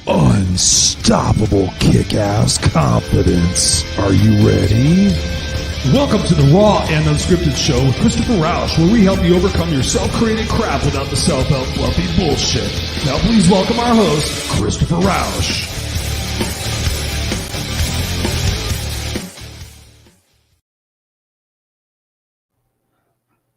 Unstoppable kick-ass confidence. Are you ready? Welcome to the Raw and Unscripted show with Christopher Rausch, where we help you overcome your self-created crap without the self-help fluffy bullshit. Now please welcome our host, Christopher Rausch.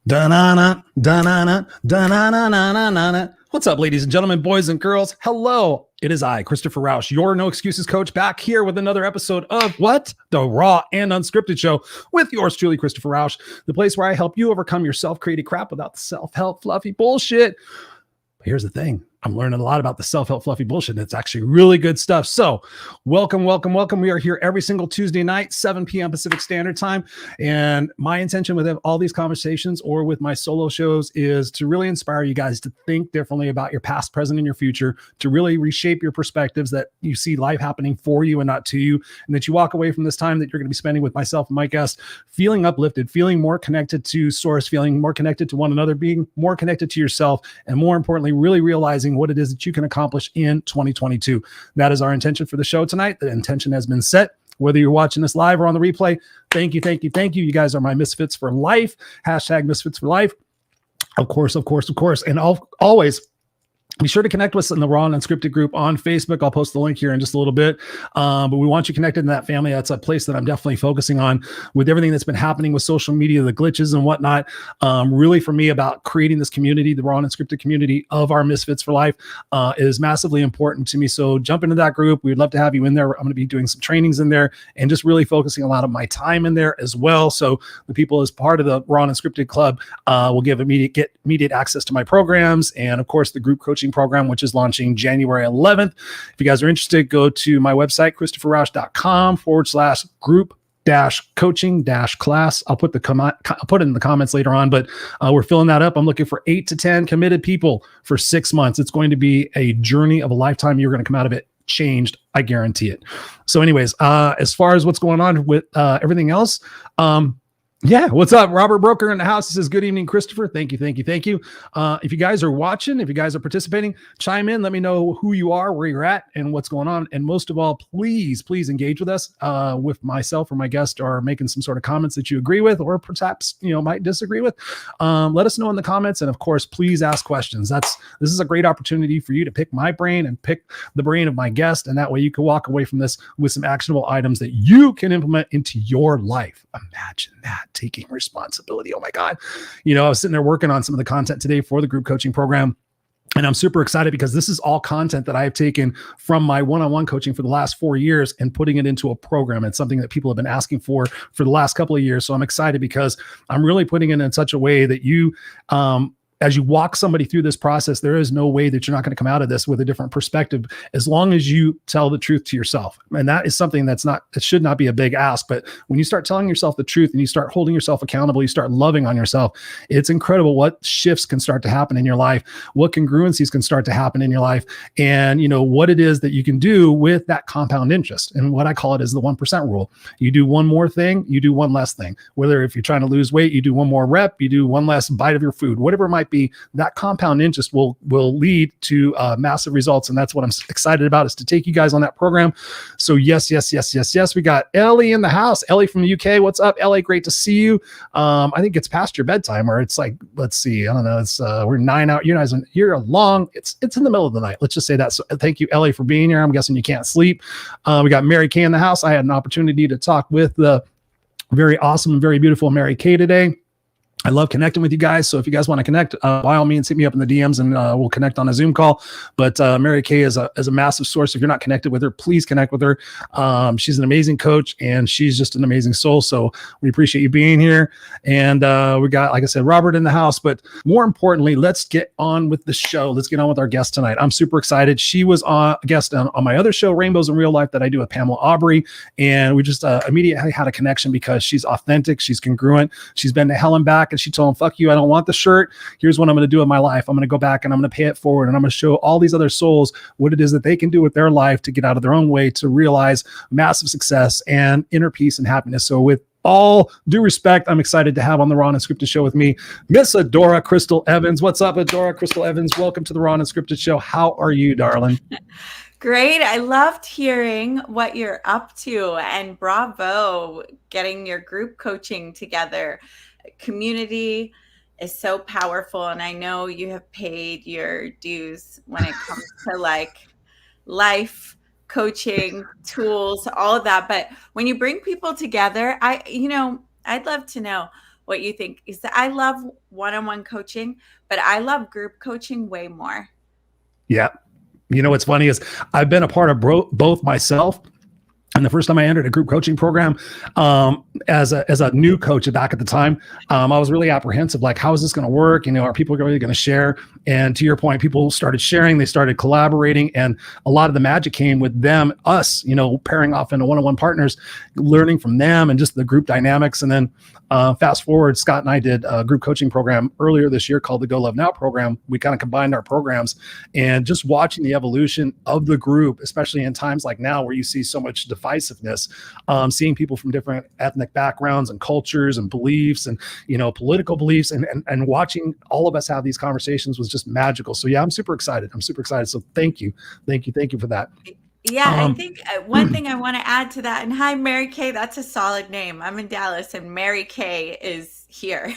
Da-na-na, da-na-na, da-na-na-na-na-na. What's up, ladies and gentlemen, boys and girls? Hello. It is I, Christopher Rausch, your No Excuses coach, back here with another episode of what? The Raw and Unscripted show with yours truly, Christopher Rausch, the place where I help you overcome your self-created crap without the self-help fluffy bullshit. But here's the thing. I'm learning a lot about the self-help fluffy bullshit. It's actually really good stuff. So welcome. We are here every single Tuesday night, 7 p.m. Pacific Standard Time. And my intention with all these conversations or with my solo shows is to really inspire you guys to think differently about your past, present, and your future, to really reshape your perspectives, that you see life happening for you and not to you, and that you walk away from this time that you're going to be spending with myself and my guests feeling uplifted, feeling more connected to source, feeling more connected to one another, being more connected to yourself, and more importantly, really realizing what it is that you can accomplish in 2022. That is our intention for the show tonight. The intention has been set. Whether you're watching this live or on the replay, thank you. You guys are my misfits for life. Hashtag misfits for life. Of course. And always be sure to connect with us in the Raw and Unscripted group on Facebook. I'll post the link here in just a little bit. But we want you connected in that family. That's a place that I'm definitely focusing on with everything that's been happening with social media, the glitches and whatnot. Really for me, about creating this community, the Raw and Unscripted community of our Misfits for Life, is massively important to me. So jump into that group. We'd love to have you in there. I'm going to be doing some trainings in there and just really focusing a lot of my time in there as well. So the people as part of the Raw and Unscripted club will get immediate access to my programs. And of course, the group coaching program, which is launching January 11th. If you guys are interested, go to my website, christopherrausch.com/group-coaching-class. I'll put it in the comments later on, but we're filling that up. I'm looking for 8 to 10 committed people for 6 months. It's going to be a journey of a lifetime. You're going to come out of it changed. I guarantee it. So anyways, as far as what's going on with everything else, yeah, what's up? Robert Broker in the house. He says, good evening, Christopher. Thank you. If you guys are watching, if you guys are participating, chime in. Let me know who you are, where you're at, and what's going on. And most of all, please engage with us, with myself or my guest, or making some sort of comments that you agree with, or perhaps, might disagree with. Let us know in the comments. And of course, please ask questions. This is a great opportunity for you to pick my brain and pick the brain of my guest. And that way you can walk away from this with some actionable items that you can implement into your life. Imagine that. Taking responsibility. Oh my God. I was sitting there working on some of the content today for the group coaching program. And I'm super excited because this is all content that I have taken from my one-on-one coaching for the last 4 years and putting it into a program. It's something that people have been asking for the last couple of years. So I'm excited because I'm really putting it in such a way that you, as you walk somebody through this process, there is no way that you're not going to come out of this with a different perspective, as long as you tell the truth to yourself. And that is something it should not be a big ask. But when you start telling yourself the truth and you start holding yourself accountable, you start loving on yourself, it's incredible what shifts can start to happen in your life, what congruencies can start to happen in your life, and what it is that you can do with that compound interest. And what I call it is the 1% rule. You do one more thing, you do one less thing. Whether if you're trying to lose weight, you do one more rep, you do one less bite of your food, whatever it might be, that compound interest will lead to massive results. And that's what I'm excited about, is to take you guys on that program. So yes. We got Ellie in the house. Ellie from the UK. What's up, Ellie? Great to see you. I think it's past your bedtime, or it's like, let's see. I don't know. It's we're 9 hours. You're long. It's in the middle of the night. Let's just say that. So thank you, Ellie, for being here. I'm guessing you can't sleep. We got Mary Kay in the house. I had an opportunity to talk with the very awesome and very beautiful Mary Kay today. I love connecting with you guys. So if you guys want to connect, by all means, hit me up in the DMs and we'll connect on a Zoom call. But Mary Kay is a massive source. If you're not connected with her, please connect with her. She's an amazing coach and she's just an amazing soul. So we appreciate you being here. And we got, like I said, Robert in the house. But more importantly, let's get on with the show. Let's get on with our guest tonight. I'm super excited. She was a guest on my other show, Rainbows in Real Life, that I do with Pamela Aubrey. And we just immediately had a connection because she's authentic. She's congruent. She's been to hell and back. And she told him, fuck you, I don't want the shirt. Here's what I'm going to do with my life. I'm going to go back and I'm going to pay it forward. And I'm going to show all these other souls what it is that they can do with their life to get out of their own way, to realize massive success and inner peace and happiness. So with all due respect, I'm excited to have on the Raw and Unscripted show with me, Miss Adora Crystal Evans. What's up, Adora Crystal Evans? Welcome to the Raw and Unscripted show. How are you, darling? Great. I loved hearing what you're up to, and bravo, getting your group coaching together. Community is so powerful, and I know you have paid your dues when it comes to like life coaching tools, all of that. But when you bring people together, I'd love to know what you think. Is that I love one-on-one coaching, but I love group coaching way more. Yeah. You know, what's funny is I've been a part of both myself. And the first time I entered a group coaching program, as a new coach back at the time, I was really apprehensive. Like, how is this going to work? You know, are people really going to share? And to your point, people started sharing, they started collaborating, and a lot of the magic came with us, pairing off into one-on-one partners, learning from them and just the group dynamics. And then fast forward, Scott and I did a group coaching program earlier this year called the Go Love Now program. We kind of combined our programs, and just watching the evolution of the group, especially in times like now where you see so much divisiveness, seeing people from different ethnic backgrounds and cultures and beliefs and, political beliefs, and watching all of us have these conversations was just magical. So yeah, I'm super excited. So thank you for that. Yeah, I think one thing I want to add to that, and hi, Mary Kay, that's a solid name. I'm in Dallas, and Mary Kay is here.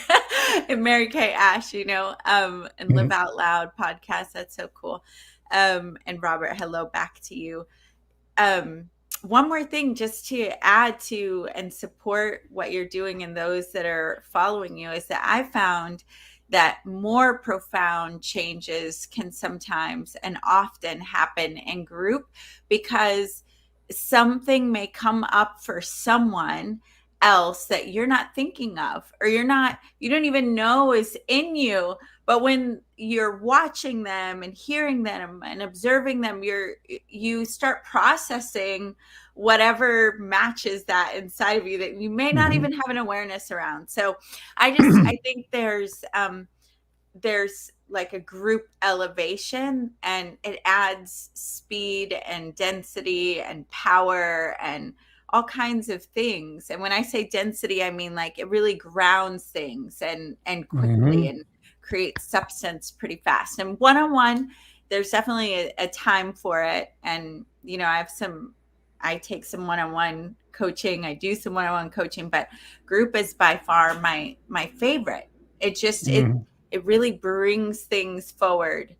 And Mary Kay Ash, and Live Out Loud podcast. That's so cool. And Robert, hello back to you. One more thing just to add to and support what you're doing and those that are following you is that I found that more profound changes can sometimes and often happen in group, because something may come up for someone else that you're not thinking of, or you don't even know is in you. But when you're watching them and hearing them and observing them, you start processing whatever matches that inside of you that you may not even have an awareness around. So I think there's like a group elevation, and it adds speed and density and power and all kinds of things. And when I say density, I mean like it really grounds things and quickly and creates substance pretty fast. And one-on-one, there's definitely a time for it. And, I take some one-on-one coaching. I do some one-on-one coaching, but group is by far my favorite. It just, it really brings things forward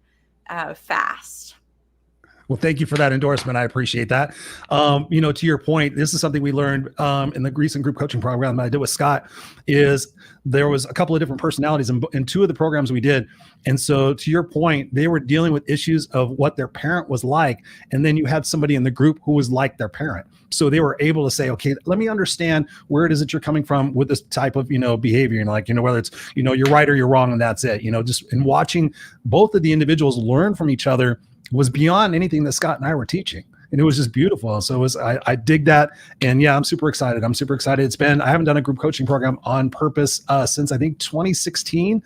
fast. Well, thank you for that endorsement. I appreciate that. To your point, this is something we learned in the recent group coaching program that I did with Scott. Is there was a couple of different personalities in two of the programs we did. And so to your point, they were dealing with issues of what their parent was like. And then you had somebody in the group who was like their parent. So they were able to say, okay, let me understand where it is that you're coming from with this type of, behavior. Whether it's, you're right or you're wrong, and that's it. Just in watching both of the individuals learn from each other was beyond anything that Scott and I were teaching. And it was just beautiful. So I dig that. And yeah, I'm super excited. I haven't done a group coaching program on purpose since I think 2016.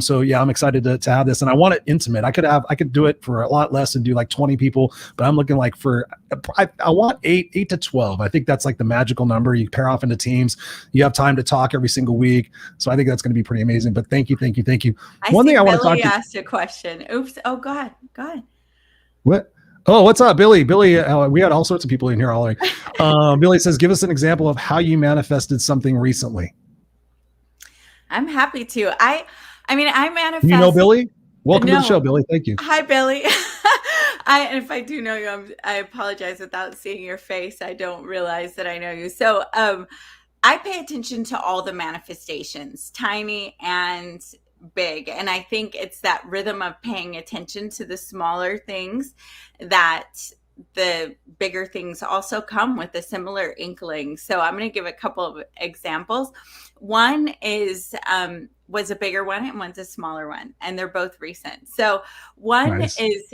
So yeah, I'm excited to have this, and I want it intimate. I could do it for a lot less and do like 20 people, but I'm looking like I want 8 to 12. I think that's like the magical number. You pair off into teams. You have time to talk every single week. So I think that's going to be pretty amazing. But thank you. One thing I want to talk to. Asked a question. Oops. Oh, go ahead. What? Oh, what's up, Billy? Billy, we had all sorts of people in here already. Billy says, give us an example of how you manifested something recently. I'm happy to. I manifest. Billy? Welcome to the show, Billy. Thank you. Hi, Billy. And if I do know you, I apologize. Without seeing your face, I don't realize that I know you. So I pay attention to all the manifestations, tiny and big. And I think it's that rhythm of paying attention to the smaller things that the bigger things also come with a similar inkling. So I'm going to give a couple of examples. One was a bigger one and one's a smaller one, and they're both recent. So one is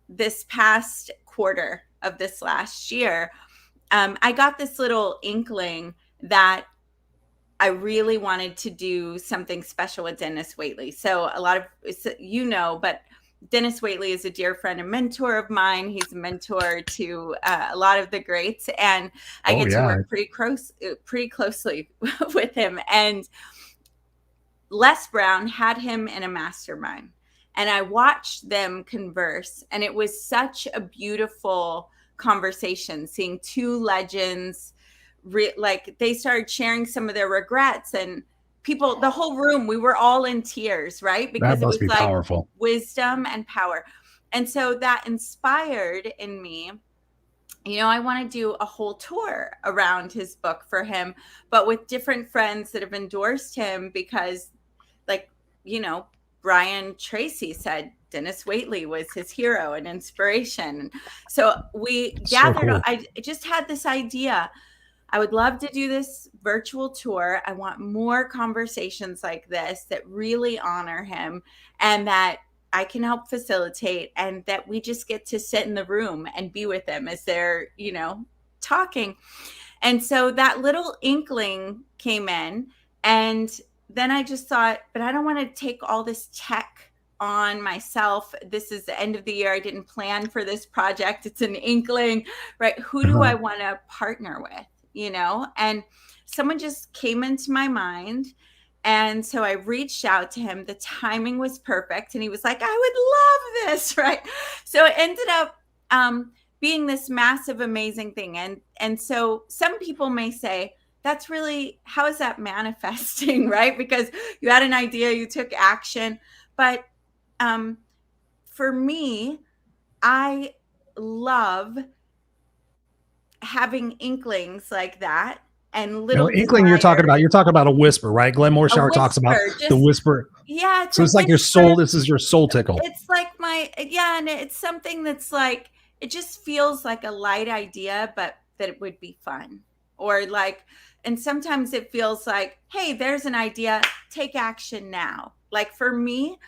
this past quarter of this last year. I got this little inkling that I really wanted to do something special with Denis Waitley. So a lot of, but Denis Waitley is a dear friend and mentor of mine. He's a mentor to a lot of the greats, and I get to work pretty closely with him. And Les Brown had him in a mastermind, and I watched them converse, and it was such a beautiful conversation, seeing two legends. Like, they started sharing some of their regrets, and people, the whole room, we were all in tears, right? Because that must it was be powerful. Wisdom and power. And so that inspired in me, I want to do a whole tour around his book for him, but with different friends that have endorsed him, because Brian Tracey said Denis Waitley was his hero and inspiration. So we gathered, cool. I just had this idea. I would love to do this virtual tour. I want more conversations like this that really honor him and that I can help facilitate, and that we just get to sit in the room and be with them as they're, talking. And so that little inkling came in, and then I just thought, but I don't want to take all this tech on myself. This is the end of the year. I didn't plan for this project. It's an inkling, right? Who do I want to partner with, And someone just came into my mind. And so I reached out to him. The timing was perfect. And he was like, I would love this, right? So it ended up being this massive, amazing thing. And so some people may say, that's really, how is that manifesting, right? Because you had an idea, you took action. But for me, I love having inklings like that. And little inkling desire. You're talking about a whisper, right? Glenn Morshower talks about the whisper. Yeah. So it's like your soul. This is your soul tickle. It's like and it's something that's like, it just feels like a light idea, but that it would be fun. Or and sometimes it feels like, hey, there's an idea, take action now. Like for me,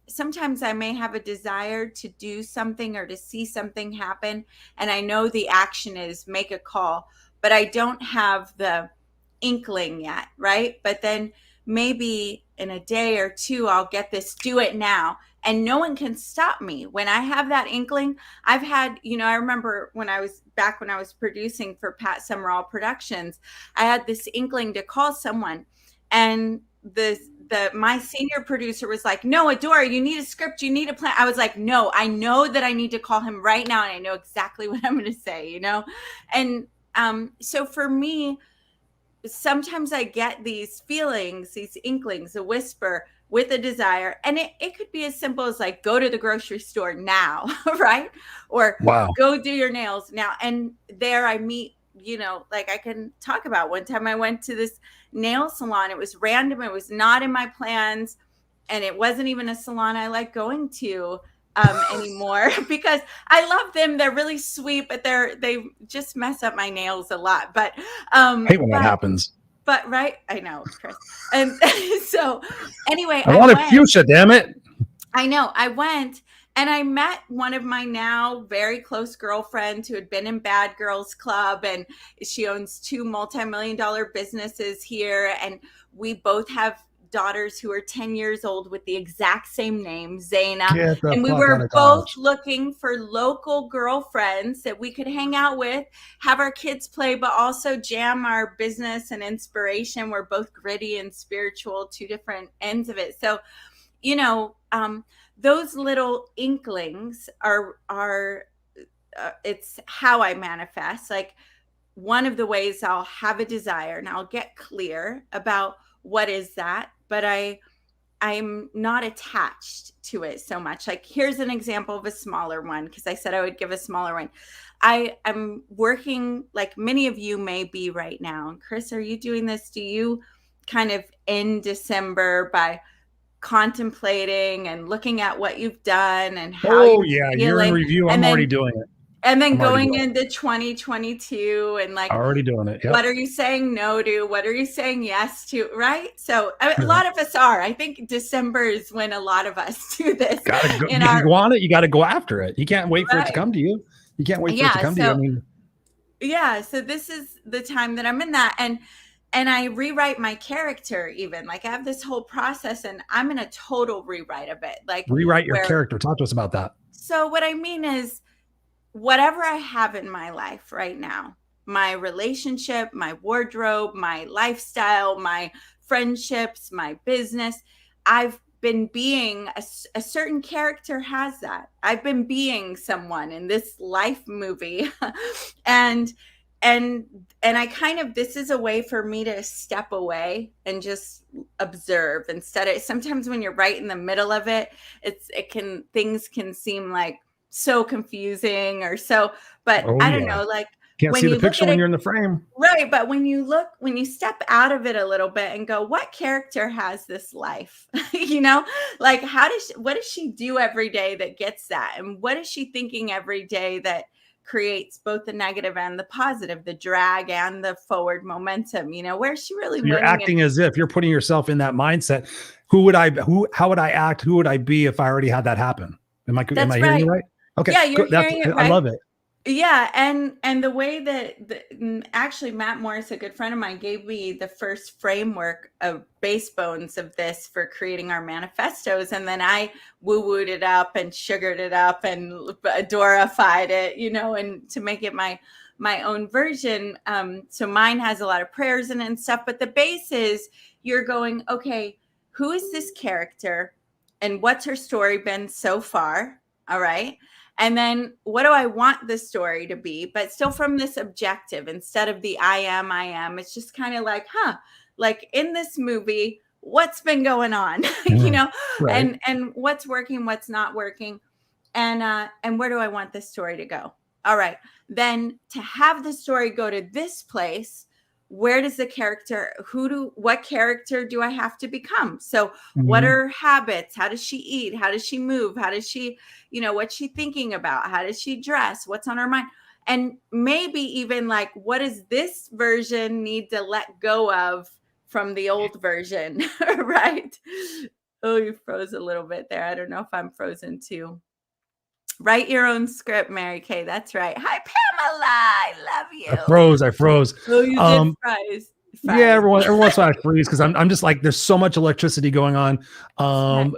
sometimes I may have a desire to do something or to see something happen. And I know the action is make a call, but I don't have the inkling yet, right? But then maybe in a day or two, I'll get this, do it now. And no one can stop me. When I have that inkling, I've had, I remember when I was producing for Pat Summerall Productions, I had this inkling to call someone. And my senior producer was like, no, Adora, you need a script, you need a plan. I was like, no, I know that I need to call him right now. And I know exactly what I'm going to say, And so for me, sometimes I get these feelings, these inklings, a whisper with a desire. And it could be as simple as like, go to the grocery store now, right? Or go do your nails now. And there I meet, I can talk about one time I went to this nail salon. It was random. It was not in my plans. And it wasn't even a salon I like going to anymore because I love them. They're really sweet, but they just mess up my nails a lot. But hate when that happens. But right, I know, Chris. And so anyway, I wanted fuchsia, damn it. I know. I went and I met one of my now very close girlfriends who had been in Bad Girls Club, and she owns 2 multi-million-dollar businesses here, and we both have daughters who are 10 years old with the exact same name, Zaina. And we were both looking for local girlfriends that we could hang out with, have our kids play, but also jam our business and inspiration. We're both gritty and spiritual, 2 different ends of it. So, those little inklings are it's how I manifest. Like, one of the ways I'll have a desire and I'll get clear about what is that, but I'm not attached to it so much. Like, here's an example of a smaller one, because I said I would give a smaller one. I'm working, like many of you may be right now. And Chris, are you doing this? Do you kind of in December by contemplating and looking at what you've done and how you're in review. I'm already doing it. And then going into 2022 and like already doing it. Yep. What are you saying no to? What are you saying yes to? Right. So a lot of us are. I think December is when a lot of us do this. You want it, you got to go after it. You can't wait for it to come to you. You can't wait for it to come to you. Yeah. So this is the time that I'm in that. And and I rewrite my character even. Like I have this whole process and I'm in a total rewrite of it. Like Rewrite your character. Talk to us about that. So what I mean is whatever I have in my life right now, my relationship, my wardrobe, my lifestyle, my friendships, my business, I've been being a certain character has that. I've been being someone in this life movie. and and I kind of, this is a way for me to step away and just observe instead of, sometimes when you're right in the middle of it, things can seem like so confusing or so, but I don't know, like can't see the picture when you're in the frame. Right. But when you step out of it a little bit and go, what character has this life? Like what does she do every day that gets that? And what is she thinking every day that creates both the negative and the positive, the drag and the forward momentum? Where's she really You're acting as if you're putting yourself in that mindset. How would I act? Who would I be if I already had that happen? Am I hearing you right? Okay. Yeah, you're hearing it right. I love it. Yeah, and the way that actually Matt Morris, a good friend of mine, gave me the first framework of base bones of this for creating our manifestos, and then I woo-wooed it up and sugared it up and Adora-fied it, and to make it my own version. So mine has a lot of prayers in it and stuff, but the base is you're going, okay, who is this character and what's her story been so far? All right. And then what do I want this story to be? But still from this objective, instead of the I am, it's just kind of like, like in this movie, what's been going on, right. and what's working, what's not working. And where do I want this story to go? All right. Then to have the story go to this place, where does the character, what character do I have to become? So what are her habits? How does she eat? How does she move? How does she, what's she thinking about? How does she dress? What's on her mind? And maybe even like, what does this version need to let go of from the old version? Right. Oh, you froze a little bit there. I don't know if I'm frozen too. Write your own script, Mary Kay. That's right. Hi, Pamela. I love you. I froze. Oh, you did fries. Yeah, every once in a while I freeze because I'm just like, there's so much electricity going on.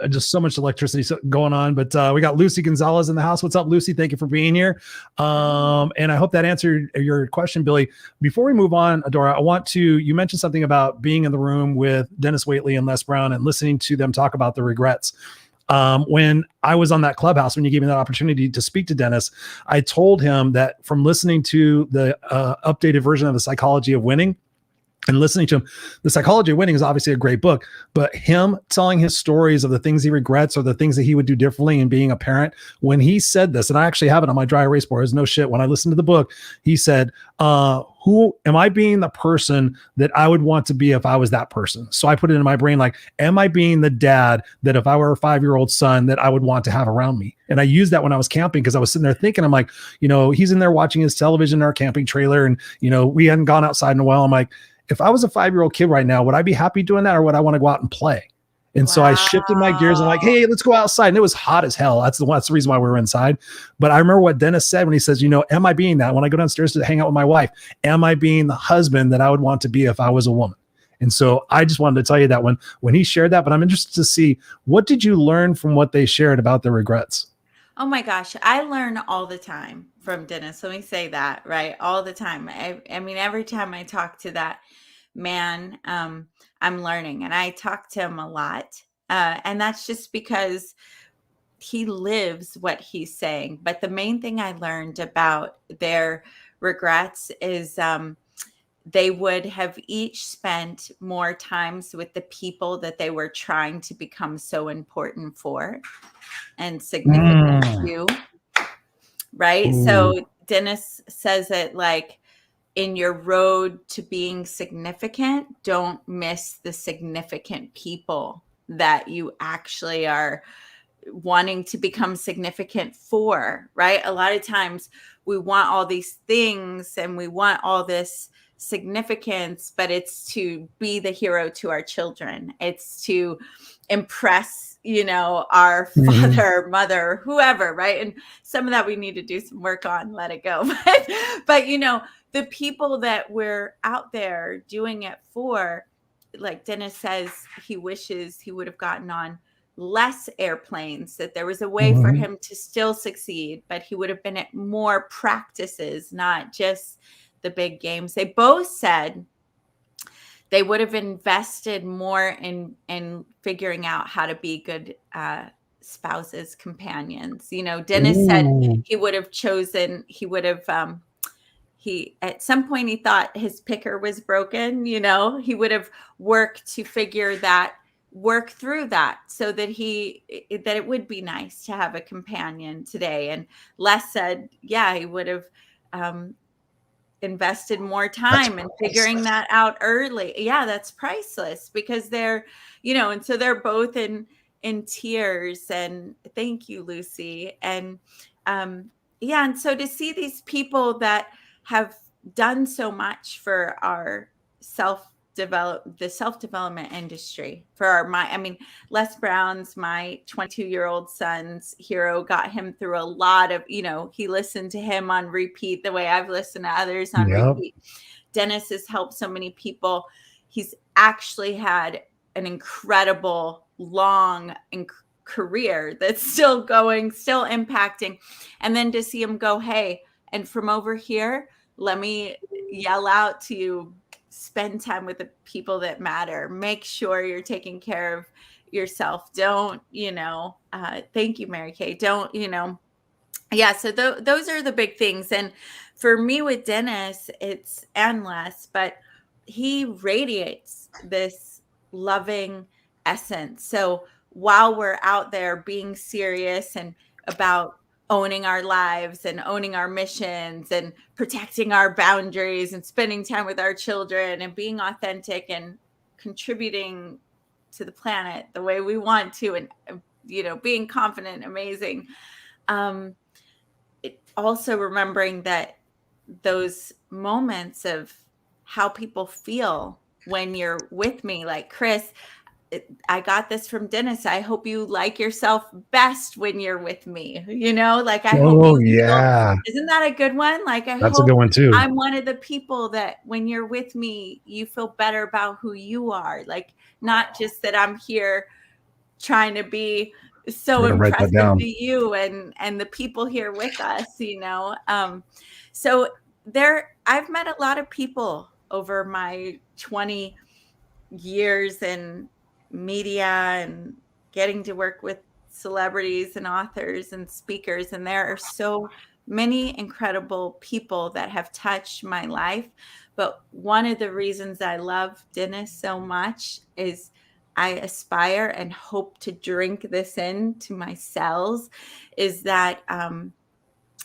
Just so much electricity going on. But we got Lucy Gonzalez in the house. What's up, Lucy? Thank you for being here. And I hope that answered your question, Billy. Before we move on, Adora, you mentioned something about being in the room with Denis Waitley and Les Brown and listening to them talk about the regrets. When I was on that Clubhouse, when you gave me that opportunity to speak to Denis, I told him that from listening to the updated version of The Psychology of Winning and listening to him, The Psychology of Winning is obviously a great book, but him telling his stories of the things he regrets or the things that he would do differently in being a parent, when he said this, and I actually have it on my dry erase board, there's no shit. When I listened to the book, he said, who am I being the person that I would want to be if I was that person? So I put it in my brain, like, am I being the dad that if I were a 5-year-old son that I would want to have around me? And I used that when I was camping because I was sitting there thinking, I'm like, he's in there watching his television in our camping trailer. And, we hadn't gone outside in a while. I'm like, if I was a 5-year-old kid right now, would I be happy doing that or would I want to go out and play? And so I shifted my gears and like, hey, let's go outside. And it was hot as hell. That's the reason why we were inside. But I remember what Denis said when he says, am I being that? When I go downstairs to hang out with my wife, am I being the husband that I would want to be if I was a woman? And so I just wanted to tell you that when he shared that, but I'm interested to see, what did you learn from what they shared about their regrets? Oh my gosh, I learn all the time from Denis. Let me say that, right? All the time. I mean, every time I talk to that man, I'm learning, and I talk to him a lot. And that's just because he lives what he's saying. But the main thing I learned about their regrets is they would have each spent more times with the people that they were trying to become so important for and significant to. Right. Ooh. So Denis says it like, in your road to being significant, don't miss the significant people that you actually are wanting to become significant for, right? A lot of times we want all these things and we want all this significance, but it's to be the hero to our children. It's to impress, our father, mother, whoever, right? And some of that we need to do some work on, let it go. But the people that we're out there doing it for, like Denis says, he wishes he would have gotten on less airplanes, that there was a way for him to still succeed, but he would have been at more practices, not just the big games. They both said they would have invested more in figuring out how to be good spouses, companions. Denis said he would have at some point he thought his picker was broken. He would have worked to work through that so that it would be nice to have a companion today. And Les said, he would have invested more time in figuring that out early. Yeah, that's priceless, because they're, and so they're both in tears. And thank you, Lucy. And and so to see these people that have done so much for our the self-development industry, for Les Brown's, my 22-year-old son's hero, got him through a lot of, he listened to him on repeat the way I've listened to others on repeat. Denis has helped so many people. He's actually had an incredible long career that's still going, still impacting. And then to see him go, hey, and from over here, let me yell out to you, spend time with the people that matter. Make sure you're taking care of yourself. Don't, thank you, Mary Kay. Don't, so those are the big things. And for me with Denis, it's endless, but he radiates this loving essence. So while we're out there being serious and about owning our lives and owning our missions and protecting our boundaries and spending time with our children and being authentic and contributing to the planet the way we want to, and, being confident, amazing. Also remembering that those moments of how people feel when you're with me, like Chris, I got this from Denis. I hope you like yourself best when you're with me. I hope you feel, isn't that a good one? That's a good one too. I'm one of the people that when you're with me, you feel better about who you are. Not just that I'm here trying to be so impressive to you and the people here with us, So I've met a lot of people over my 20 years in media and getting to work with celebrities and authors and speakers. And there are so many incredible people that have touched my life. But one of the reasons I love Denis so much is I aspire and hope to drink this into my cells, is that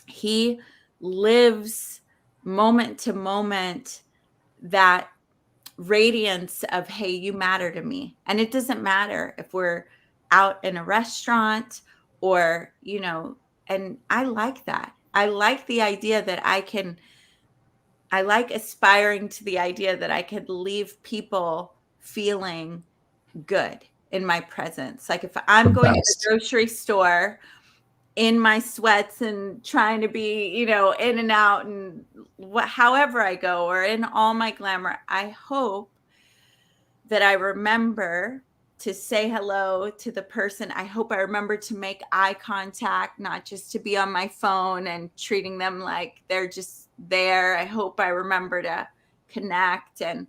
he lives moment to moment that radiance of, hey, you matter to me. And it doesn't matter if we're out in a restaurant or, and I like that. I like the idea that I like aspiring to the idea that I could leave people feeling good in my presence. Like if I'm going to the grocery store in my sweats and trying to be, in and out and however I go, or in all my glamour, I hope that I remember to say hello to the person. I hope I remember to make eye contact, not just to be on my phone and treating them like they're just there. I hope I remember to connect and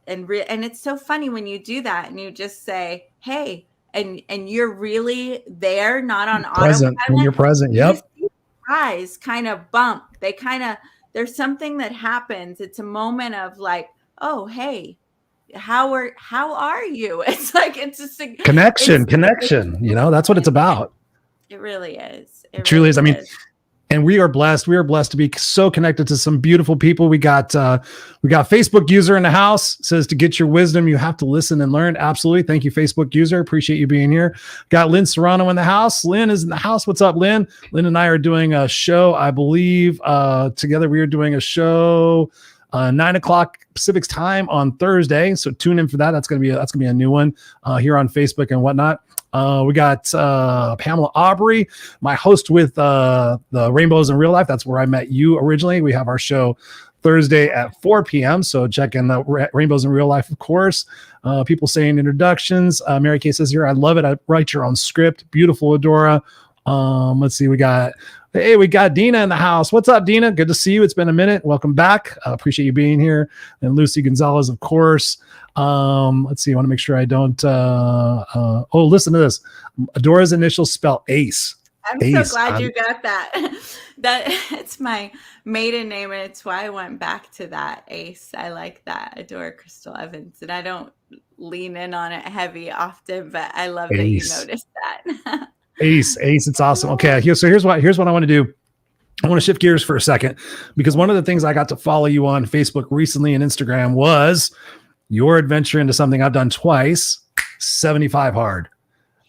it's so funny when you do that and you just say, hey, and you're really there, not on present. autopilot. When you're present, yep. You see eyes kind of bump. There's something that happens. It's a moment of like, oh, hey, how are you? It's like, it's just a connection. That's what it's about. It really is. It truly is. I mean, and we are blessed. We are blessed to be so connected to some beautiful people. We got Facebook user in the house, says to get your wisdom, you have to listen and learn. Absolutely. Thank you, Facebook user. Appreciate you being here. Got Lynn Serrano in the house. Lynn is in the house. What's up, Lynn? Lynn and I are doing a show, I believe, together. We are doing a show 9 o'clock Pacific time on Thursday. So tune in for that. That's gonna be a new one here on Facebook and whatnot. We got Pamela Aubrey, my host with the Rainbows in Real Life. That's where I met you originally. We have our show Thursday at 4 p.m. So check in the Rainbows in Real Life, of course. People saying introductions. Mary Kay says here, I love it. I write your own script. Beautiful, Adora. Let's see. We got Dina in the house. What's up, Dina? Good to see you. It's been a minute. Welcome back. Appreciate you being here. And Lucy Gonzalez, of course. Let's see. I want to make sure I don't. Listen to this. Adora's initials spell Ace. I'm so glad you got that. That it's my maiden name, and it's why I went back to that, Ace. I like that, Adora Crystal Evans, and I don't lean in on it heavy often, but I love that you noticed that. Ace, it's awesome. Okay, here's what I want to do. I want to shift gears for a second, because one of the things I got to follow you on Facebook recently and Instagram was your adventure into something I've done twice, 75 Hard.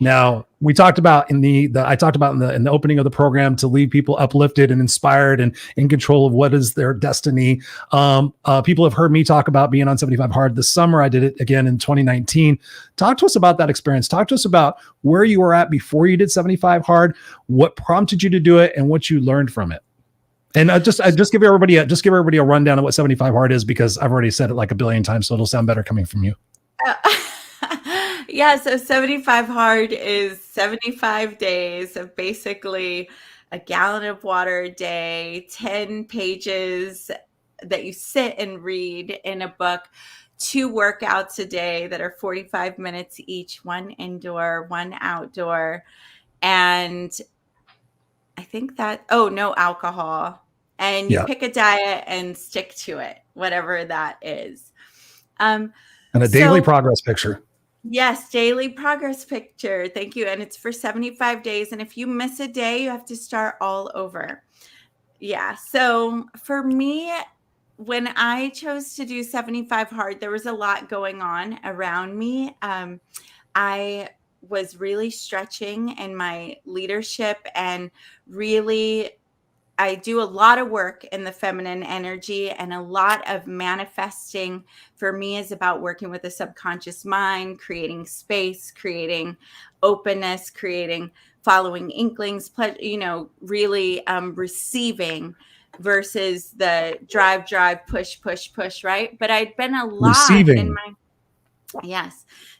Now, we talked about in the opening of the program to leave people uplifted and inspired and in control of what is their destiny. People have heard me talk about being on 75 Hard this summer. I did it again in 2019. Talk to us about that experience. Talk to us about where you were at before you did 75 Hard, what prompted you to do it, and what you learned from it. And just give everybody a rundown of what 75 Hard is, because I've already said it like a billion times, so it'll sound better coming from you. Yeah, so 75 Hard is 75 days of basically a gallon of water a day, 10 pages that you sit and read in a book, 2 workouts a day that are 45 minutes each, 1 indoor, 1 outdoor, and I think no alcohol. And you pick a diet and stick to it, whatever that is. And a daily progress picture. Yes, daily progress picture. Thank you. And it's for 75 days. And if you miss a day, you have to start all over. Yeah. So for me, when I chose to do 75 Hard, there was a lot going on around me. I was really stretching in my leadership, and really I do a lot of work in the feminine energy, and a lot of manifesting for me is about working with the subconscious mind, creating space, creating openness, following inklings, really receiving versus the drive, push, right? But I'd been a lot receiving.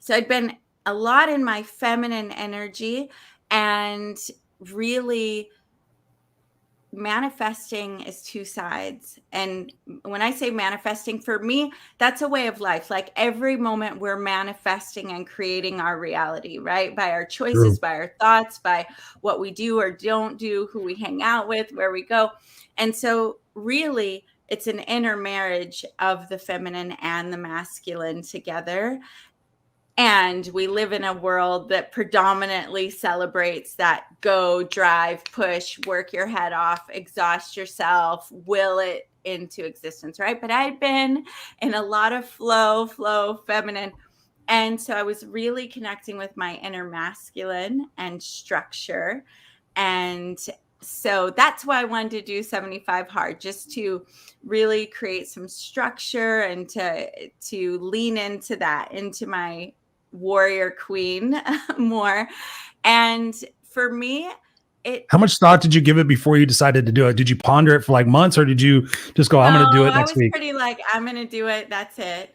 So I'd been a lot in my feminine energy, and really manifesting is 2 sides. And when I say manifesting, for me, that's a way of life. Like every moment we're manifesting and creating our reality, right? By our choices, by our thoughts, by what we do or don't do, who we hang out with, where we go. And so really it's an inner marriage of the feminine and the masculine together. And we live in a world that predominantly celebrates that go, drive, push, work your head off, exhaust yourself, will it into existence, right? But I'd been in a lot of flow, feminine. And so I was really connecting with my inner masculine and structure. And so that's why I wanted to do 75 Hard, just to really create some structure and to lean into that, into my warrior queen more. And for me, how much thought did you give it before you decided to do it? Did you ponder it for like months, or did you just go, I'm going to do it next week? I was pretty like, I'm going to do it. That's it.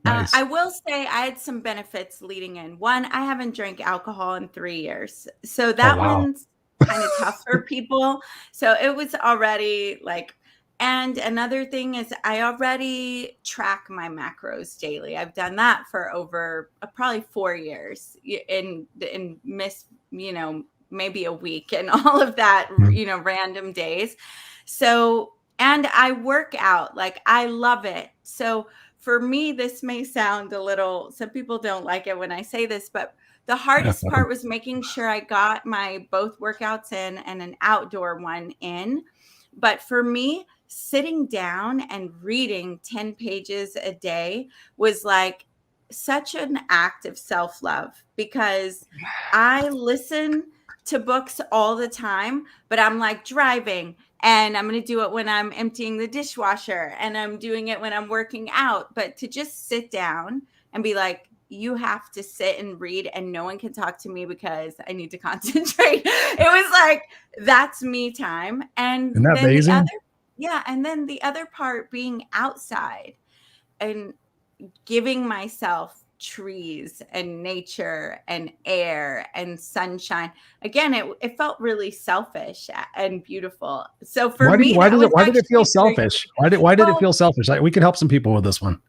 Nice. I will say I had some benefits leading in. One, I haven't drank alcohol in 3 years. So that one's kind of tough for people. So it was already like, and another thing is I already track my macros daily. I've done that for over probably 4 years in miss, maybe a week and all of that, random days. So, and I work out, like I love it. So for me, this may sound a little, some people don't like it when I say this, but the hardest part was making sure I got my both workouts in and an outdoor one in. But for me, sitting down and reading 10 pages a day was like such an act of self-love, because I listen to books all the time, but I'm like driving, And I'm going to do it when I'm emptying the dishwasher, and I'm doing it when I'm working out. But to just sit down and be like, you have to sit and read and no one can talk to me because I need to concentrate. It was like, that's me time. And Isn't that then amazing? and then the other part being outside and giving myself trees and nature and air and sunshine. Again, it felt really selfish and beautiful. So for Why me, did it feel selfish? Why did it feel selfish? We could help some people with this one.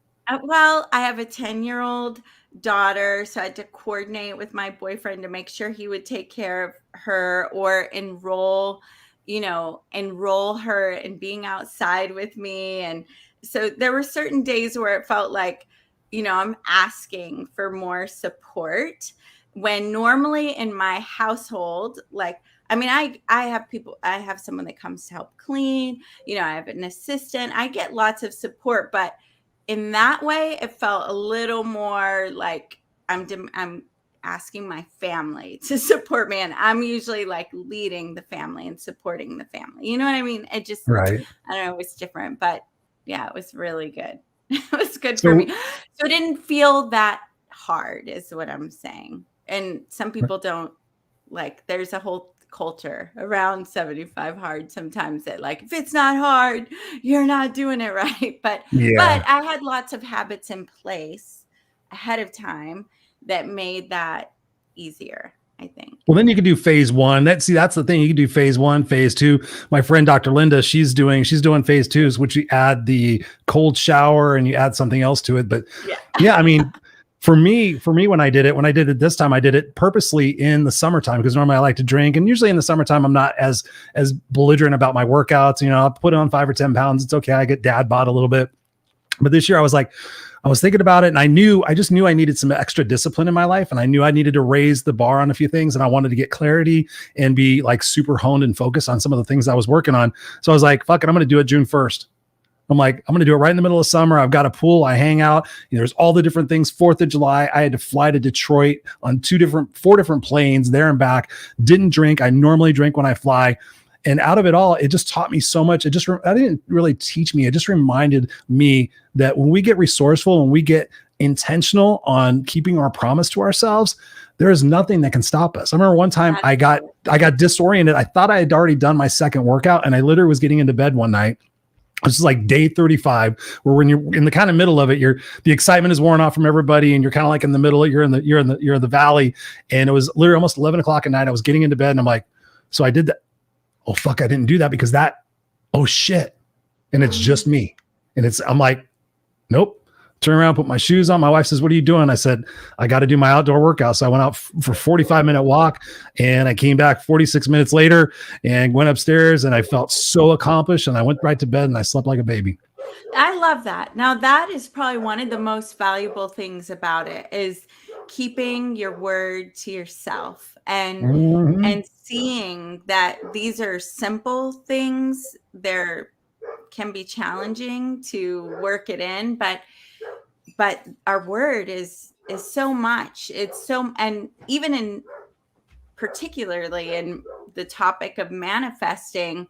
Well, I have a 10-year-old daughter, so I had to coordinate with my boyfriend to make sure he would take care of her or enroll her in being outside with me. And so there were certain days where it felt like, I'm asking for more support, when normally in my household, like, I mean, I have someone that comes to help clean, I have an assistant, I get lots of support, but in that way, it felt a little more like I'm asking my family to support me, and I'm usually like leading the family and supporting the family. You know what I mean? It just, Right. I don't know, it was different, but yeah, it was really good. It was good for me. So it didn't feel that hard, is what I'm saying. And some people don't like. There's a whole culture around 75 hard sometimes that, like, if it's not hard, you're not doing it right. But I had lots of habits in place ahead of time that made that easier, I think. Well, then you can do phase one. That's the thing. You can do phase one, phase two. My friend Dr. Linda, she's doing phase twos, which you add the cold shower and you add something else to it. But yeah, I mean, for me, when I did it this time, I did it purposely in the summertime, because normally I like to drink. And usually in the summertime, I'm not as belligerent about my workouts. I'll put on 5 or 10 pounds. It's okay. I get dad bod a little bit. But this year I was thinking about it, and I just knew I needed some extra discipline in my life, and I knew I needed to raise the bar on a few things, and I wanted to get clarity and be like super honed and focused on some of the things I was working on. So I was like, fuck it, I'm going to do it June 1st. I'm like, I'm going to do it right in the middle of summer. I've got a pool. I hang out. There's all the different things. 4th of July, I had to fly to Detroit on 4 different planes there and back. Didn't drink. I normally drink when I fly. And out of it all, it just taught me so much. That didn't really teach me. It just reminded me that when we get resourceful, when we get intentional on keeping our promise to ourselves, there is nothing that can stop us. I remember one time I got disoriented. I thought I had already done my second workout, and I literally was getting into bed one night. This is like day 35, where when you're in the kind of middle of it, the excitement is worn off from everybody, and you're kind of like in the middle. You're in the valley, and it was literally almost 11 o'clock at night. I was getting into bed, and I'm like, so I did that. Oh, fuck, I didn't do that because oh shit. And it's just me. And I'm like, nope. Turn around, put my shoes on. My wife says, what are you doing? I said, I got to do my outdoor workout. So I went out for 45-minute walk, and I came back 46 minutes later and went upstairs, and I felt so accomplished, and I went right to bed and I slept like a baby. I love that. Now that is probably one of the most valuable things about it, is keeping your word to yourself and seeing that these are simple things. There can be challenging to work it in, but our word is so much. It's so, and even in particularly in the topic of manifesting,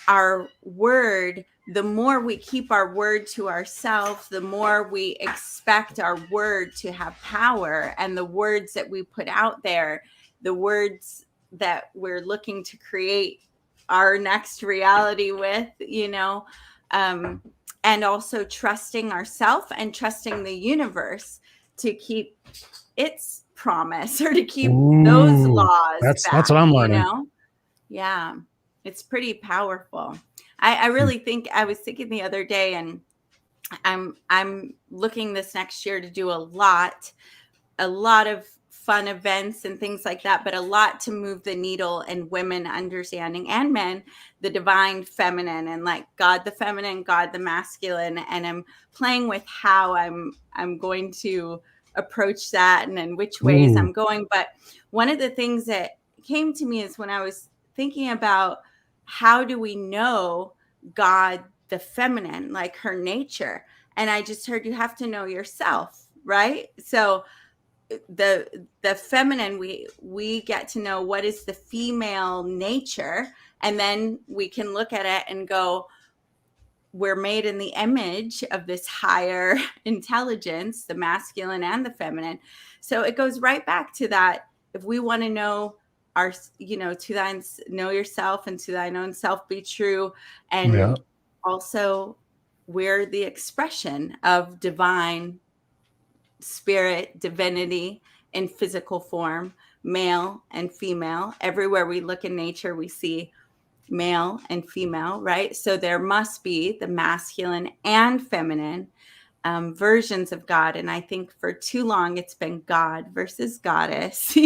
our word, the more we keep our word to ourselves, the more we expect our word to have power, and the words that we put out there, the words that we're looking to create our next reality with, and also trusting ourselves and trusting the universe to keep its promise, or to keep those laws. That's what I'm learning. Yeah, it's pretty powerful. I really think, I was thinking the other day, and I'm looking this next year to do a lot of fun events and things like that, but a lot to move the needle in women understanding, and men, the divine feminine, and like God the feminine, God the masculine. And I'm playing with how I'm going to approach that, and in which ways I'm going. But one of the things that came to me is when I was thinking about, how do we know God the feminine, like her nature? And I just heard, you have to know yourself, right? So the feminine, we get to know what is the female nature, and then we can look at it and go, we're made in the image of this higher intelligence, the masculine and the feminine. So it goes right back to that. If we want to know our, to thine, know yourself, and to thine own self be true. And also we're the expression of divine spirit, divinity in physical form, male and female. Everywhere we look in nature, we see male and female, right? So there must be the masculine and feminine versions of God. And I think for too long, it's been God versus goddess,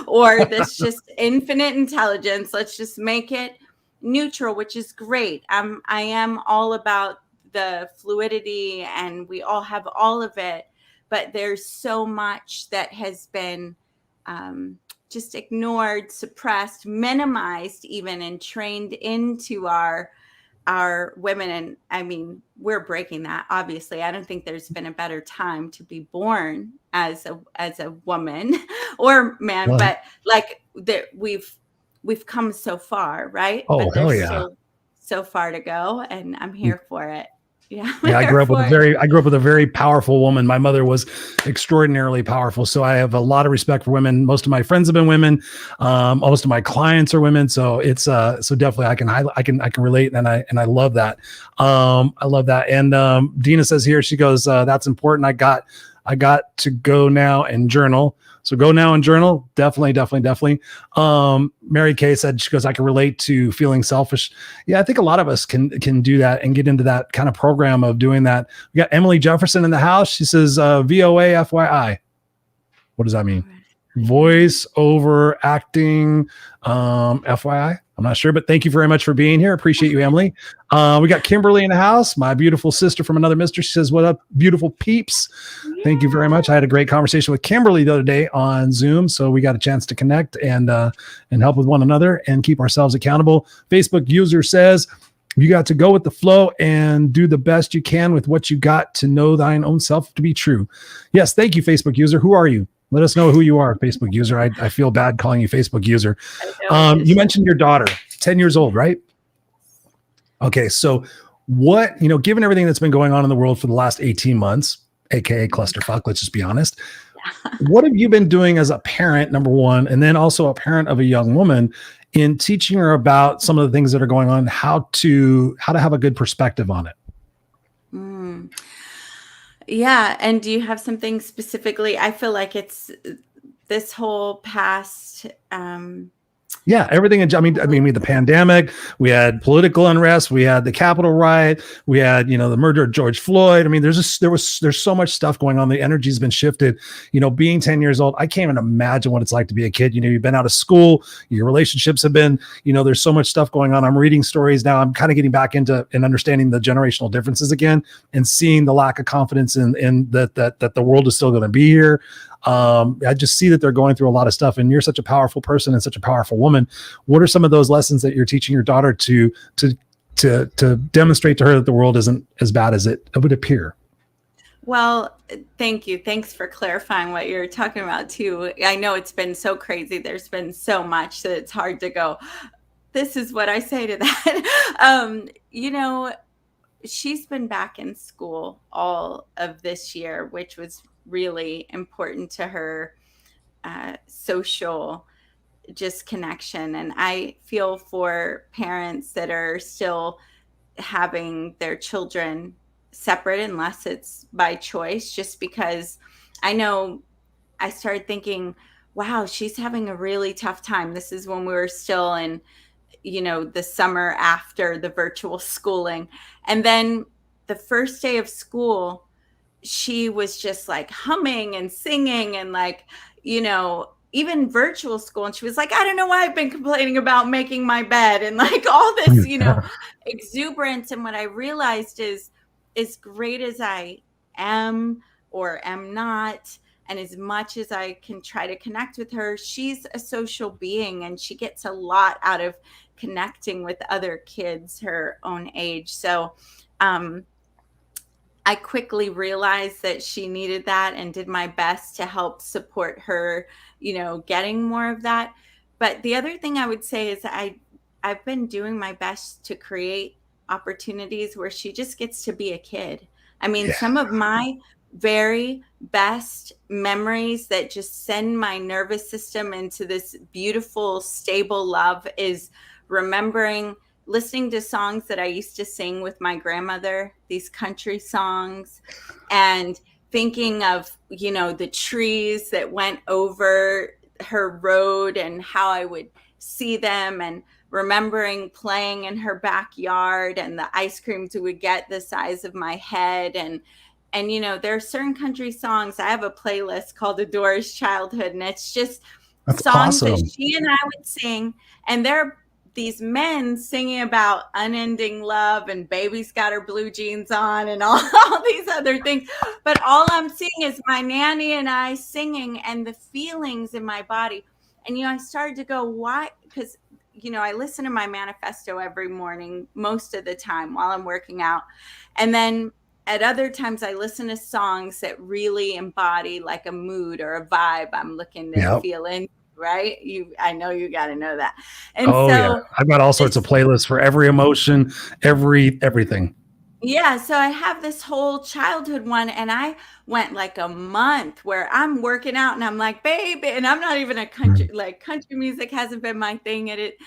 or this just infinite intelligence. Let's just make it neutral, which is great. I am all about the fluidity, and we all have all of it. But there's so much that has been just ignored, suppressed, minimized even, and trained into our women. And I mean, we're breaking that. Obviously, I don't think there's been a better time to be born as a woman or man, but like that we've come so far, right? Oh, but hell there's yeah. still so far to go, and I'm here for it. Yeah, I grew up with a very powerful woman. My mother was extraordinarily powerful. So I have a lot of respect for women. Most of my friends have been women. Most of my clients are women. So it's so definitely I can relate, and I love that. I love that. And Dina says here, she goes, that's important. I got to go now and journal. So go now and journal. Definitely. Mary Kay said, she goes, I can relate to feeling selfish. Yeah, I think a lot of us can do that and get into that kind of program of doing that. We got Emily Jefferson in the house. She says, VOA FYI. What does that mean? Voice over acting, FYI. I'm not sure, but thank you very much for being here. Appreciate you, Emily. We got Kimberly in the house, my beautiful sister from another mister. She says, what up, beautiful peeps? Yeah. Thank you very much. I had a great conversation with Kimberly the other day on Zoom, so we got a chance to connect and help with one another and keep ourselves accountable. Facebook user says, you got to go with the flow and do the best you can with what you got to know thine own self to be true. Yes, thank you, Facebook user. Who are you? Let us know who you are, Facebook user. I feel bad calling you Facebook user. You mentioned your daughter, 10 years old, right? Okay, so what, given everything that's been going on in the world for the last 18 months, aka clusterfuck, let's just be honest. What have you been doing as a parent, number one, and then also a parent of a young woman, in teaching her about some of the things that are going on, how to have a good perspective on it? Yeah. And do you have something specifically? I feel like it's this whole past. Yeah, everything. I mean, we had the pandemic, we had political unrest, we had the Capitol riot, we had, the murder of George Floyd. I mean, there's so much stuff going on. The energy's been shifted. Being 10 years old, I can't even imagine what it's like to be a kid. You've been out of school, your relationships have been, there's so much stuff going on. I'm reading stories now. I'm kind of getting back into and understanding the generational differences again, and seeing the lack of confidence in that the world is still going to be here. I just see that they're going through a lot of stuff, and you're such a powerful person and such a powerful woman. What are some of those lessons that you're teaching your daughter to demonstrate to her that the world isn't as bad as it would appear? Well, thank you. Thanks for clarifying what you're talking about too. I know it's been so crazy. There's been so much that it's hard to go, this is what I say to that. She's been back in school all of this year, which was really important to her social just connection. And I feel for parents that are still having their children separate, unless it's by choice, just because I know I started thinking, wow, she's having a really tough time. This is when we were still in, the summer after the virtual schooling. And then the first day of school, she was just like humming and singing and like, even virtual school. And she was like, I don't know why I've been complaining about making my bed, and like all this, exuberance. And what I realized is, as great as I am or am not, and as much as I can try to connect with her, she's a social being, and she gets a lot out of connecting with other kids her own age. So, I quickly realized that she needed that and did my best to help support her, getting more of that. But the other thing I would say is I've been doing my best to create opportunities where she just gets to be a kid. I mean, some of my very best memories that just send my nervous system into this beautiful, stable love is remembering listening to songs that I used to sing with my grandmother, these country songs, and thinking of, the trees that went over her road and how I would see them, and remembering playing in her backyard and the ice creams we would get the size of my head. And there are certain country songs. I have a playlist called Adora's Childhood, and it's just songs that she and I would sing. And there are these men singing about unending love and baby's got her blue jeans on and all these other things. But all I'm seeing is my nanny and I singing and the feelings in my body. And, I started to go, why? Because, I listen to my manifesto every morning, most of the time while I'm working out. And then at other times I listen to songs that really embody like a mood or a vibe I'm looking to feel in. Right? I know you got to know that. And I've got all sorts of playlists for every emotion, everything. Yeah. So I have this whole childhood one, and I went like a month where I'm working out and I'm like, baby, and I'm not even a country, like country music hasn't been my thing at it,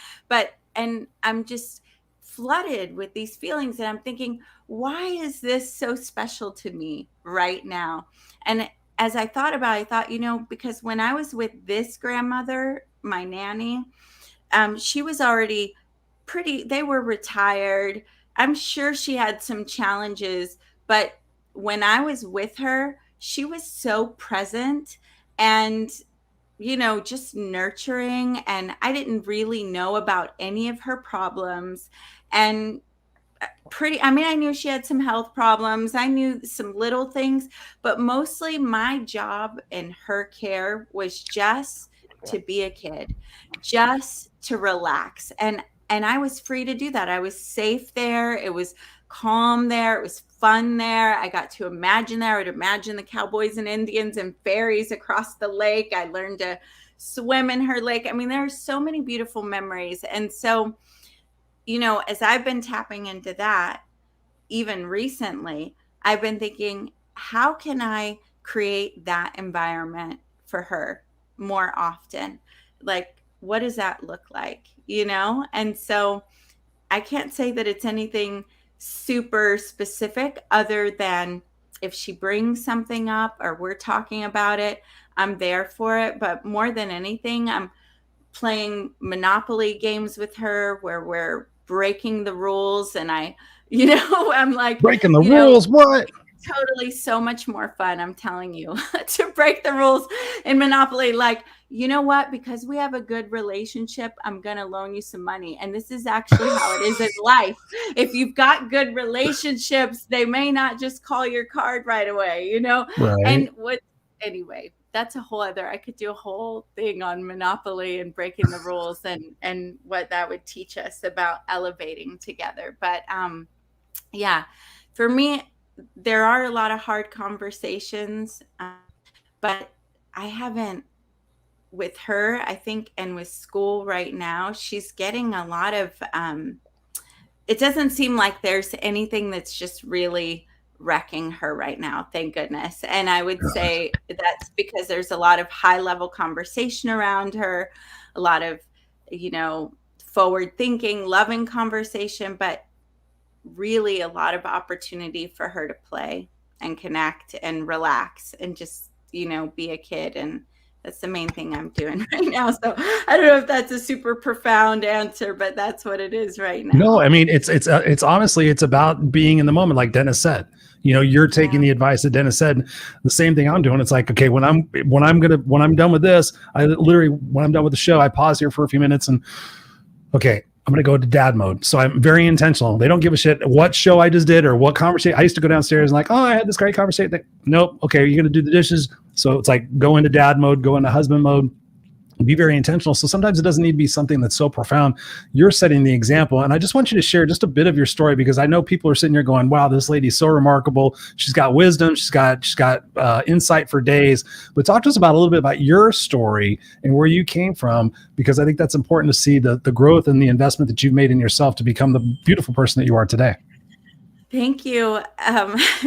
and I'm just flooded with these feelings, and I'm thinking, why is this so special to me right now? And as I thought about it, I thought, because when I was with this grandmother, my nanny, she was already they were retired. I'm sure she had some challenges, but when I was with her, she was so present and, just nurturing. And I didn't really know about any of her problems. And I knew she had some health problems. I knew some little things, but mostly my job in her care was just to be a kid, just to relax. And I was free to do that. I was safe there. It was calm there. It was fun there. I got to imagine there. I would imagine the cowboys and Indians and fairies across the lake. I learned to swim in her lake. I mean, there are so many beautiful memories. And so, as I've been tapping into that, even recently, I've been thinking, how can I create that environment for her more often? Like, what does that look like? And so I can't say that it's anything super specific other than if she brings something up or we're talking about it, I'm there for it. But more than anything, I'm playing Monopoly games with her where we're breaking the rules, and I'm like, breaking the rules. What? Totally so much more fun, I'm telling you, to break the rules in Monopoly. Like, you know what? Because we have a good relationship, I'm going to loan you some money. And this is actually how it is in life. If you've got good relationships, they may not just call your card right away, Right. And anyway, that's a whole other, I could do a whole thing on Monopoly and breaking the rules and what that would teach us about elevating together. But for me, there are a lot of hard conversations, but I haven't with her, I think, and with school right now, she's getting a lot of, it doesn't seem like there's anything that's just really wrecking her right now, thank goodness. And I would say that's because there's a lot of high level conversation around her, a lot of, forward thinking, loving conversation, but really a lot of opportunity for her to play and connect and relax and just, be a kid. And that's the main thing I'm doing right now. So I don't know if that's a super profound answer, but that's what it is right now. No, I mean, it's honestly, it's about being in the moment. Like Denis said, you're taking the advice that Denis said, the same thing I'm doing. It's like, okay, when I'm done with this, when I'm done with the show, I pause here for a few minutes and okay, I'm going to go to dad mode. So I'm very intentional. They don't give a shit what show I just did or what conversation. I used to go downstairs and like, oh, I had this great conversation. Nope. Okay. You're going to do the dishes. So it's like go into dad mode, go into husband mode. be very intentional. So sometimes it doesn't need to be something that's so profound. You're setting the example. And I just want you to share just a bit of your story, because I know people are sitting here going, wow, this lady's so remarkable. She's got wisdom. She's got insight for days. But talk to us about a little bit about your story and where you came from, because I think that's important to see the growth and the investment that you've made in yourself to become the beautiful person that you are today. Thank you.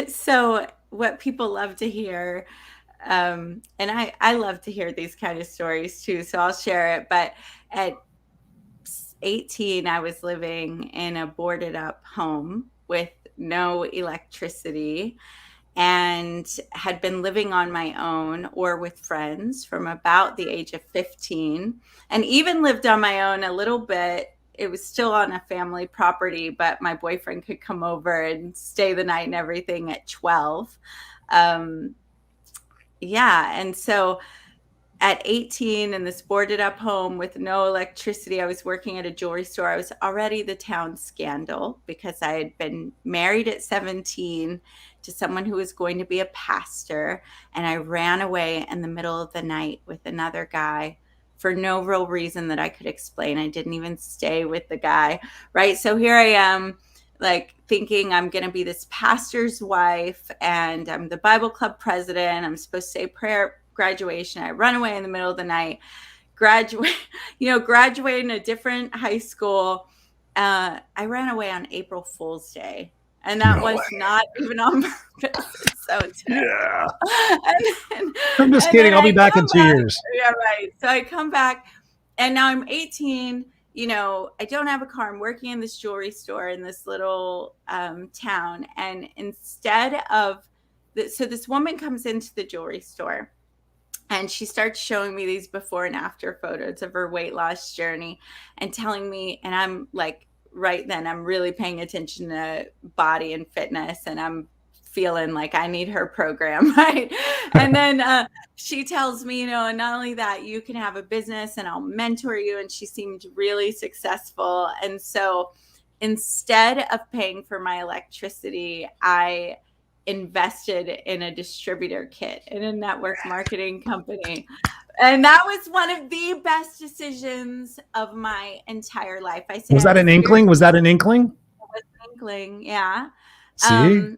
So what people love to hear, and I love to hear these kind of stories too, so I'll share it. But at 18, I was living in a boarded up home with no electricity, and had been living on my own or with friends from about the age of 15, and even lived on my own a little bit. It was still on a family property, but my boyfriend could come over and stay the night and everything at 12. And so at 18 in this boarded up home with no electricity, I was working at a jewelry store. I was already the town scandal because I had been married at 17 to someone who was going to be a pastor. And I ran away in the middle of the night with another guy for no real reason that I could explain. I didn't even stay with the guy, right? So here I am, like thinking I'm going to be this pastor's wife, and I'm the Bible club president. I'm supposed to say prayer graduation. I run away in the middle of the night, graduate in a different high school. I ran away on April Fool's Day, and that was not even on purpose. So yeah. I'm just kidding. I'll be back in 2 years. Yeah, right. So I come back, and now I'm 18. I don't have a car. I'm working in this jewelry store in this little town. And instead of, so this woman comes into the jewelry store, and she starts showing me these before and after photos of her weight loss journey, and telling me, and I'm like, right then, I'm really paying attention to body and fitness, and I'm feeling like I need her program, right? And then she tells me, and not only that, you can have a business and I'll mentor you. And she seemed really successful. And so instead of paying for my electricity, I invested in a distributor kit in a network marketing company. And that was one of the best decisions of my entire life. Was that an inkling? Was that an inkling? It was an inkling, yeah. See?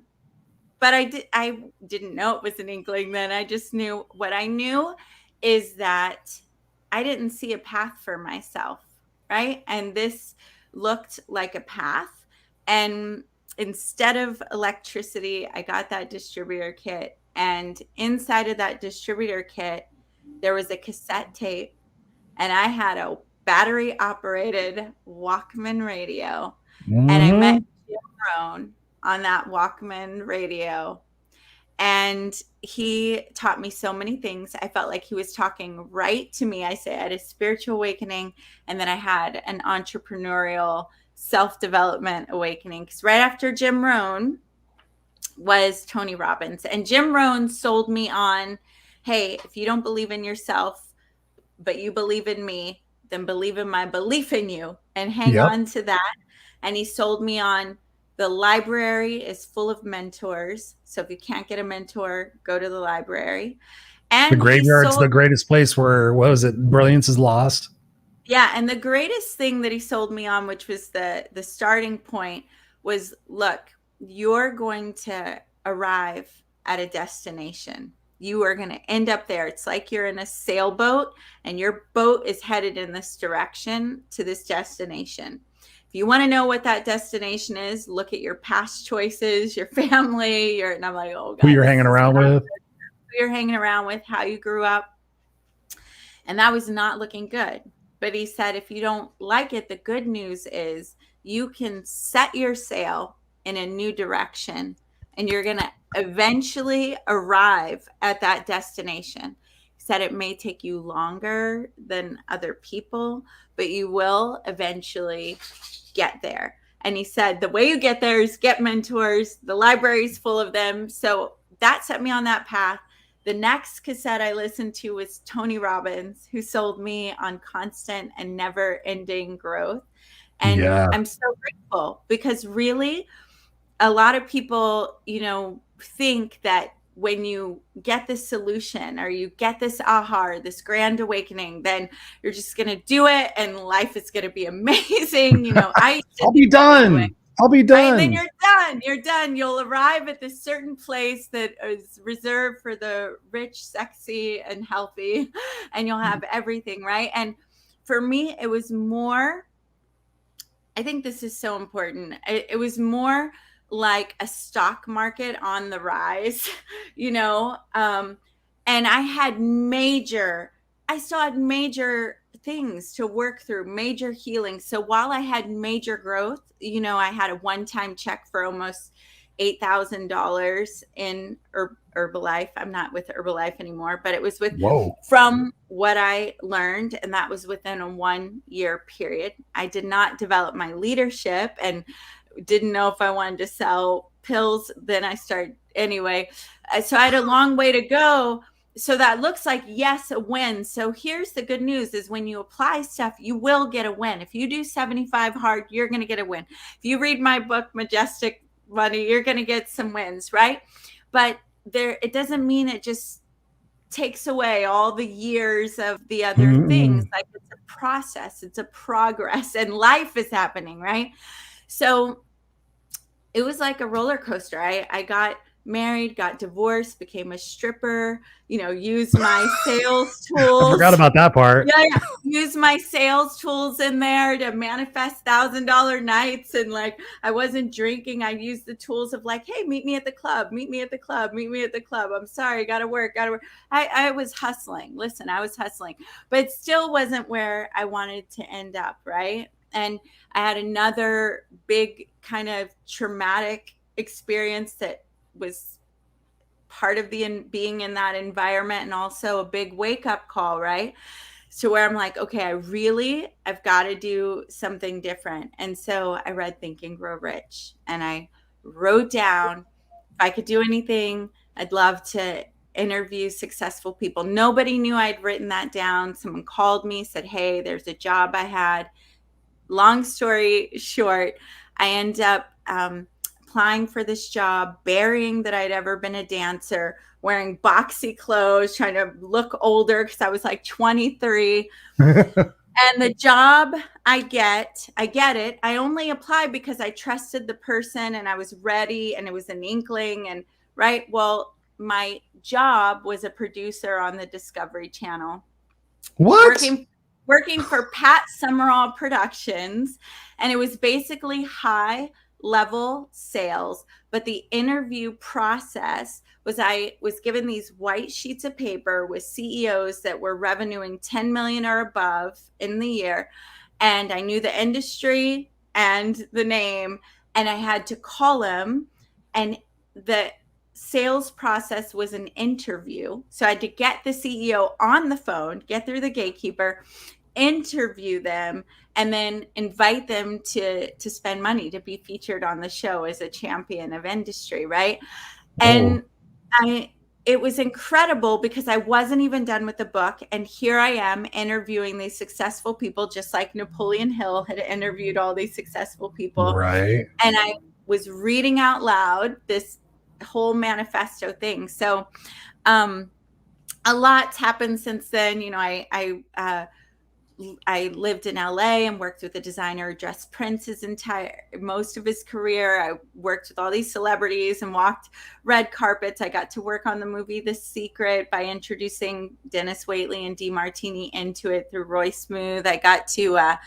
But I didn't know it was an inkling then. I just knew, what I knew is that I didn't see a path for myself, right? And this looked like a path. And instead of electricity, I got that distributor kit. And inside of that distributor kit, there was a cassette tape. And I had a battery operated Walkman radio. And I met Jim Rohn on that Walkman radio. And he taught me so many things. I felt like he was talking right to me. I had a spiritual awakening, and then I had an entrepreneurial self-development awakening. Because right after Jim Rohn was Tony Robbins. And Jim Rohn sold me on, hey, if you don't believe in yourself, but you believe in me, then believe in my belief in you and hang on to that. And he sold me on, the library is full of mentors. So if you can't get a mentor, go to the library. And the graveyard's the greatest place where, what was it? Brilliance is lost. Yeah. And the greatest thing that he sold me on, which was the starting point, was, look, you're going to arrive at a destination. You are going to end up there. It's like you're in a sailboat and your boat is headed in this direction to this destination. If you want to know what that destination is, look at your past choices, your family, and I'm like, oh God. Who you're hanging around with. Who you're hanging around with, how you grew up. And that was not looking good. But he said, if you don't like it, the good news is you can set your sail in a new direction, and you're going to eventually arrive at that destination. He said it may take you longer than other people, but you will eventually get there. And he said, the way you get there is get mentors. The library's full of them. So that set me on that path. The next cassette I listened to was Tony Robbins, who sold me on constant and never ending growth. And I'm so grateful, because really a lot of people, think that when you get this solution or you get this aha, this grand awakening, then you're just going to do it and life is going to be amazing. I'll be done. I'll be done. Right? And then you're done. You're done. You'll arrive at this certain place that is reserved for the rich, sexy, and healthy, and you'll have everything, right? And for me, it was more, I think this is so important. It was more like a stock market on the rise, and I still had major things to work through, major healing. So while I had major growth, I had a one-time check for almost $8,000 in Herbalife. I'm not with Herbalife anymore, but it was from what I learned. And that was within a 1-year period. I did not develop my leadership and didn't know if I wanted to sell pills. Then I started anyway. So I had a long way to go. So that looks like, yes, a win. So here's the good news is when you apply stuff, you will get a win. If you do 75 hard, you're going to get a win. If you read my book, Majestic Money, you're going to get some wins, right? But it doesn't mean it just takes away all the years of the other things. Like it's a process, it's a progress, and life is happening, right? So it was like a roller coaster. I got married, got divorced, became a stripper, used my sales tools. I forgot about that part. Yeah. Use my sales tools in there to manifest $1,000 nights. And like, I wasn't drinking. I used the tools of like, hey, meet me at the club, meet me at the club, meet me at the club. I'm sorry. Gotta work. I was hustling. Listen, I was hustling, but it still wasn't where I wanted to end up. Right. And I had another big kind of traumatic experience that was part of being in that environment, and also a big wake-up call, right? So where I'm like, okay, I've got to do something different. And so I read Think and Grow Rich, and I wrote down, if I could do anything, I'd love to interview successful people. Nobody knew I'd written that down. Someone called me, said, hey, there's a job I had. Long story short, I end up applying for this job, burying that I'd ever been a dancer, wearing boxy clothes, trying to look older because I was like 23. And the job I get it. I only applied because I trusted the person and I was ready and it was an inkling. And right. Well, my job was a producer on the Discovery Channel. What? Working for Pat Summerall Productions. And it was basically high level sales, but the interview process was I was given these white sheets of paper with CEOs that were revenuing 10 million or above in the year, and I knew the industry and the name, and I had to call them, and the sales process was an interview. So I had to get the CEO on the phone, get through the gatekeeper, interview them, and then invite them to spend money to be featured on the show as a champion of industry, right? And it was incredible because I wasn't even done with the book, and here I am interviewing these successful people, just like Napoleon Hill had interviewed all these successful people, right? And I was reading out loud this whole manifesto thing. So a lot's happened since then. I lived in LA and worked with a designer who dressed Prince most of his career. I worked with all these celebrities and walked red carpets. I got to work on the movie The Secret by introducing Denis Waitley and DeMartini into it through Roy Smooth. I got to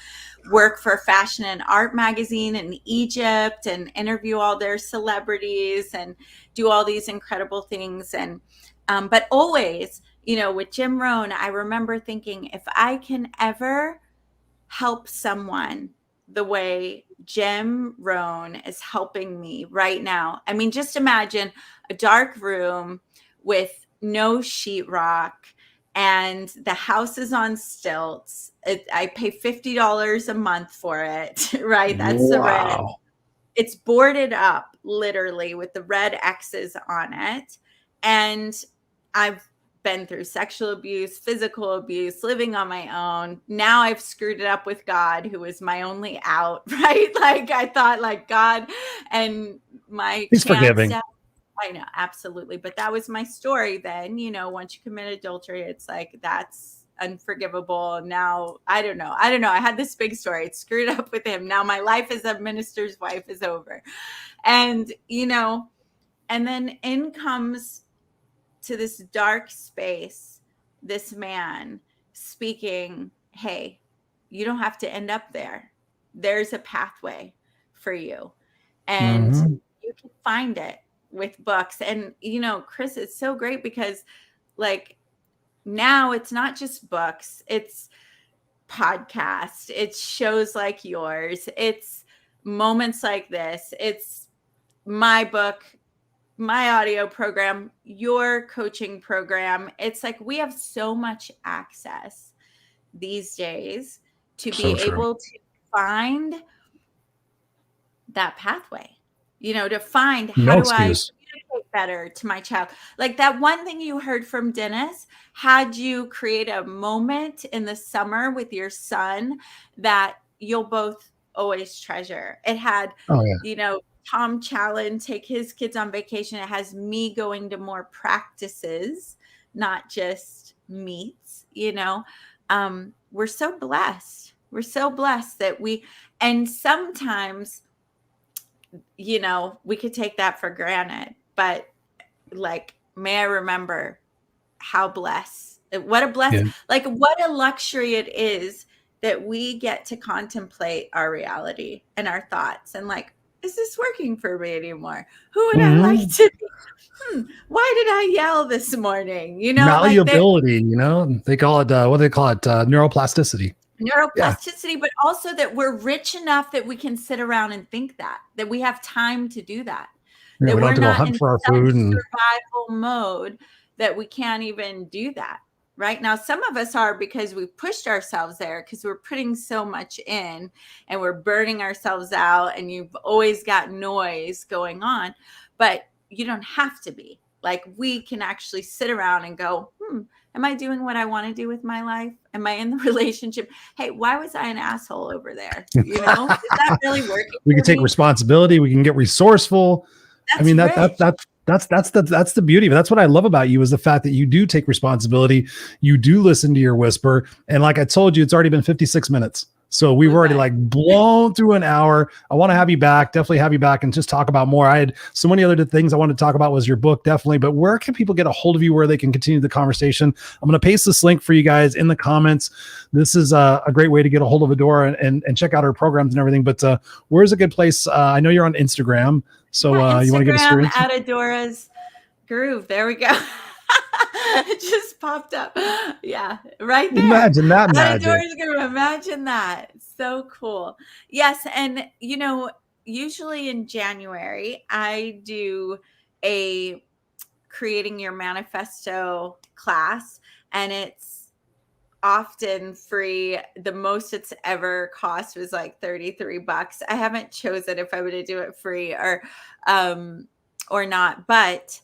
work for Fashion and Art magazine in Egypt and interview all their celebrities and do all these incredible things. And but always, with Jim Rohn, I remember thinking, if I can ever help someone the way Jim Rohn is helping me right now. I mean, just imagine a dark room with no sheetrock and the house is on stilts. I pay $50 a month for it, right? That's the rent. It's boarded up literally with the red X's on it. And I've been through sexual abuse, physical abuse, living on my own. Now I've screwed it up with God, who is my only out, right? Like I thought like God and my He's forgiving. I know, absolutely. But that was my story then. Once you commit adultery, it's like that's unforgivable. Now, I don't know. I had this big story. It screwed up with him. Now my life as a minister's wife is over. And, and then in comes to this dark space, this man speaking, hey, you don't have to end up there. There's a pathway for you. And you can find it with books. And, Chris, it's so great because like now it's not just books, it's podcasts, it's shows like yours, it's moments like this, it's my book, my audio program, your coaching program. It's like we have so much access these days to be able to find that pathway, to find how do I communicate better to my child. Like that one thing you heard from Denis, had you create a moment in the summer with your son that you'll both always treasure. It had, Tom Challen take his kids on vacation. It has me going to more practices, not just meets, we're so blessed. We're so blessed that and sometimes, we could take that for granted, but like, may I remember how blessed, what a blessing, like what a luxury it is that we get to contemplate our reality and our thoughts and like, is this working for me anymore? Who would I like to be? Why did I yell this morning? Malleability, they call it, what do they call it? Neuroplasticity. But also that we're rich enough that we can sit around and think that we have time to do that. That we don't have to go hunt for our food and survival mode, that we can't even do that. Right now, some of us are because we've pushed ourselves there because we're putting so much in and we're burning ourselves out and you've always got noise going on, but you don't have to be. Like we can actually sit around and go, am I doing what I want to do with my life? Am I in the relationship? Hey, why was I an asshole over there? Is that really working? We can take responsibility. We can get resourceful. That's the beauty of it. That's what I love about you is the fact that you do take responsibility. You do listen to your whisper. And like I told you, it's already been 56 minutes. So we've already like blown through an hour. I want to have you back, definitely have you back and just talk about more. I had so many other things I wanted to talk about was your book, definitely. But where can people get a hold of you where they can continue the conversation? I'm going to paste this link for you guys in the comments. This is a great way to get a hold of Adora and check out her programs and everything. But where's a good place? I know you're on Instagram. So you want to get a screen? At Adora's Groove. There we go. It just popped up. Yeah, right there. Imagine that magic. Adora's Groove. Imagine that. So cool. Yes, and usually in January I do a creating your manifesto class, and it's often free. The most it's ever cost was like $33. I haven't chosen if I would do it free or not, but